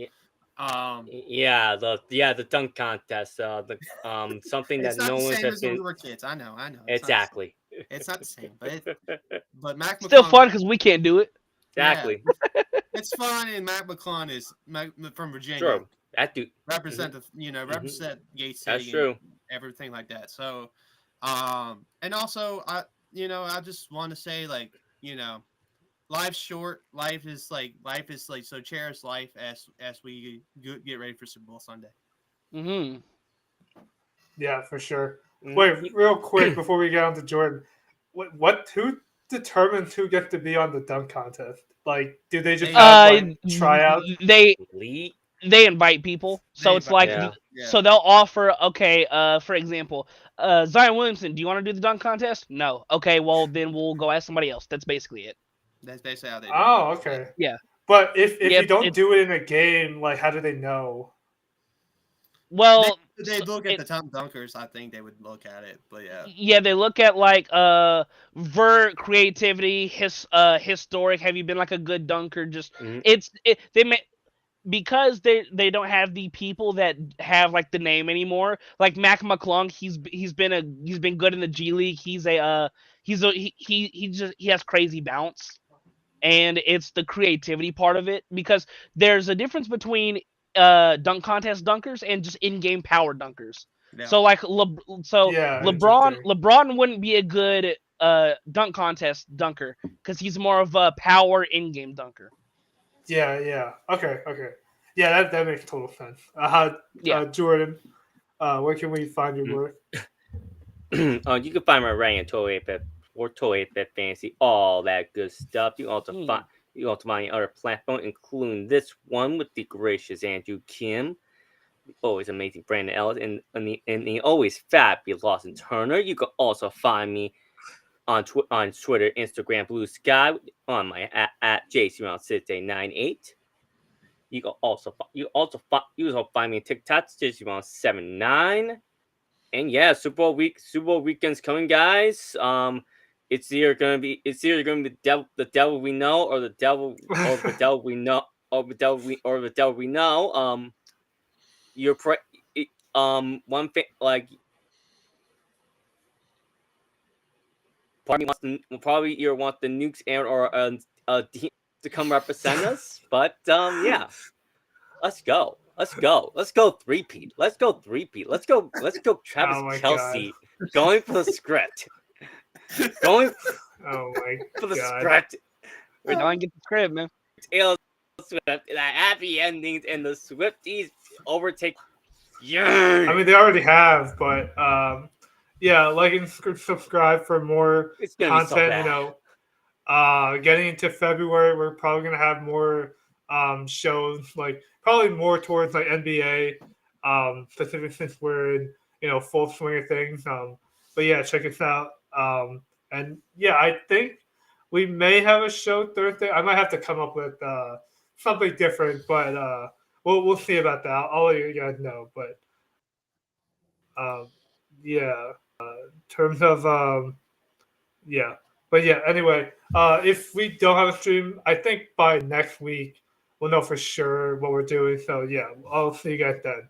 Yeah. The dunk contest. Something it's that not no the one's same as when been. we were kids. I know. Exactly. It's not the same, but Mac Still McClung, fun because we can't do it. Exactly. Yeah, it's fun, and Mac McClung is from Virginia. True. That dude Represent represent Gates City. That's true. Everything like that. So, and also I just want to say life's short. Life is like so. Cherish life as we get ready for Super Bowl Sunday. Mm-hmm. Yeah, for sure. Wait, real quick before we get on to Jordan, who determines who gets to be on the dunk contest? Like, do they just have tryouts? They invite people, so it's like so they'll offer. Okay, for example, Zion Williamson, do you want to do the dunk contest? No. Okay, well then we'll go ask somebody else. That's basically it. That's basically how they do it. Oh, okay. Yeah. But if you don't do it in a game, like, how do they know? Well, they look at the top dunkers. I think they would look at it, but yeah. Yeah, they look at vert, creativity, historic. Have you been like a good dunker? Just because they don't have the people that have like the name anymore. Like Mac McClung, he's been good in the G League. He has crazy bounce, and it's the creativity part of it, because there's a difference between dunk contest dunkers and just in-game power dunkers. Yeah. So like LeBron wouldn't be a good dunk contest dunker because he's more of a power in-game dunker. Yeah. Okay. Yeah, that makes total sense. Jordan, where can we find your work? You can find my writing at Total Apex or Total Apex Fantasy, all that good stuff. You can also find other platforms, including this one with the gracious Andrew Kim, the always amazing Brandon Ellis, and the always fabulous Lawson Turner. You can also find me on Twitter, Instagram, Blue Sky, on my at JCRound6898. You can also find me on TikTok, JCRound79. And yeah, Super Bowl weekend's coming, guys. It's either gonna be the devil we know, or the devil we know, or the devil we know. One thing, like, probably either want the Nukes or a team to come represent us. But yeah, let's go three-peat. Let's go Travis Kelce going for the script. Going for the script. We're not get the script, man. Taylor Swift, the happy endings, and the Swifties overtake. Yeah. I mean, they already have, but yeah, like and subscribe for more content. Getting into February, we're probably gonna have more shows, like probably more towards like NBA, specifically since we're in full swing of things. But yeah, check us out. And yeah, I think we may have a show Thursday. I might have to come up with something different, but we'll see about that. I'll let you guys know. But yeah, in terms of yeah. But yeah, anyway, if we don't have a stream, I think by next week we'll know for sure what we're doing. So yeah, I'll see you guys then.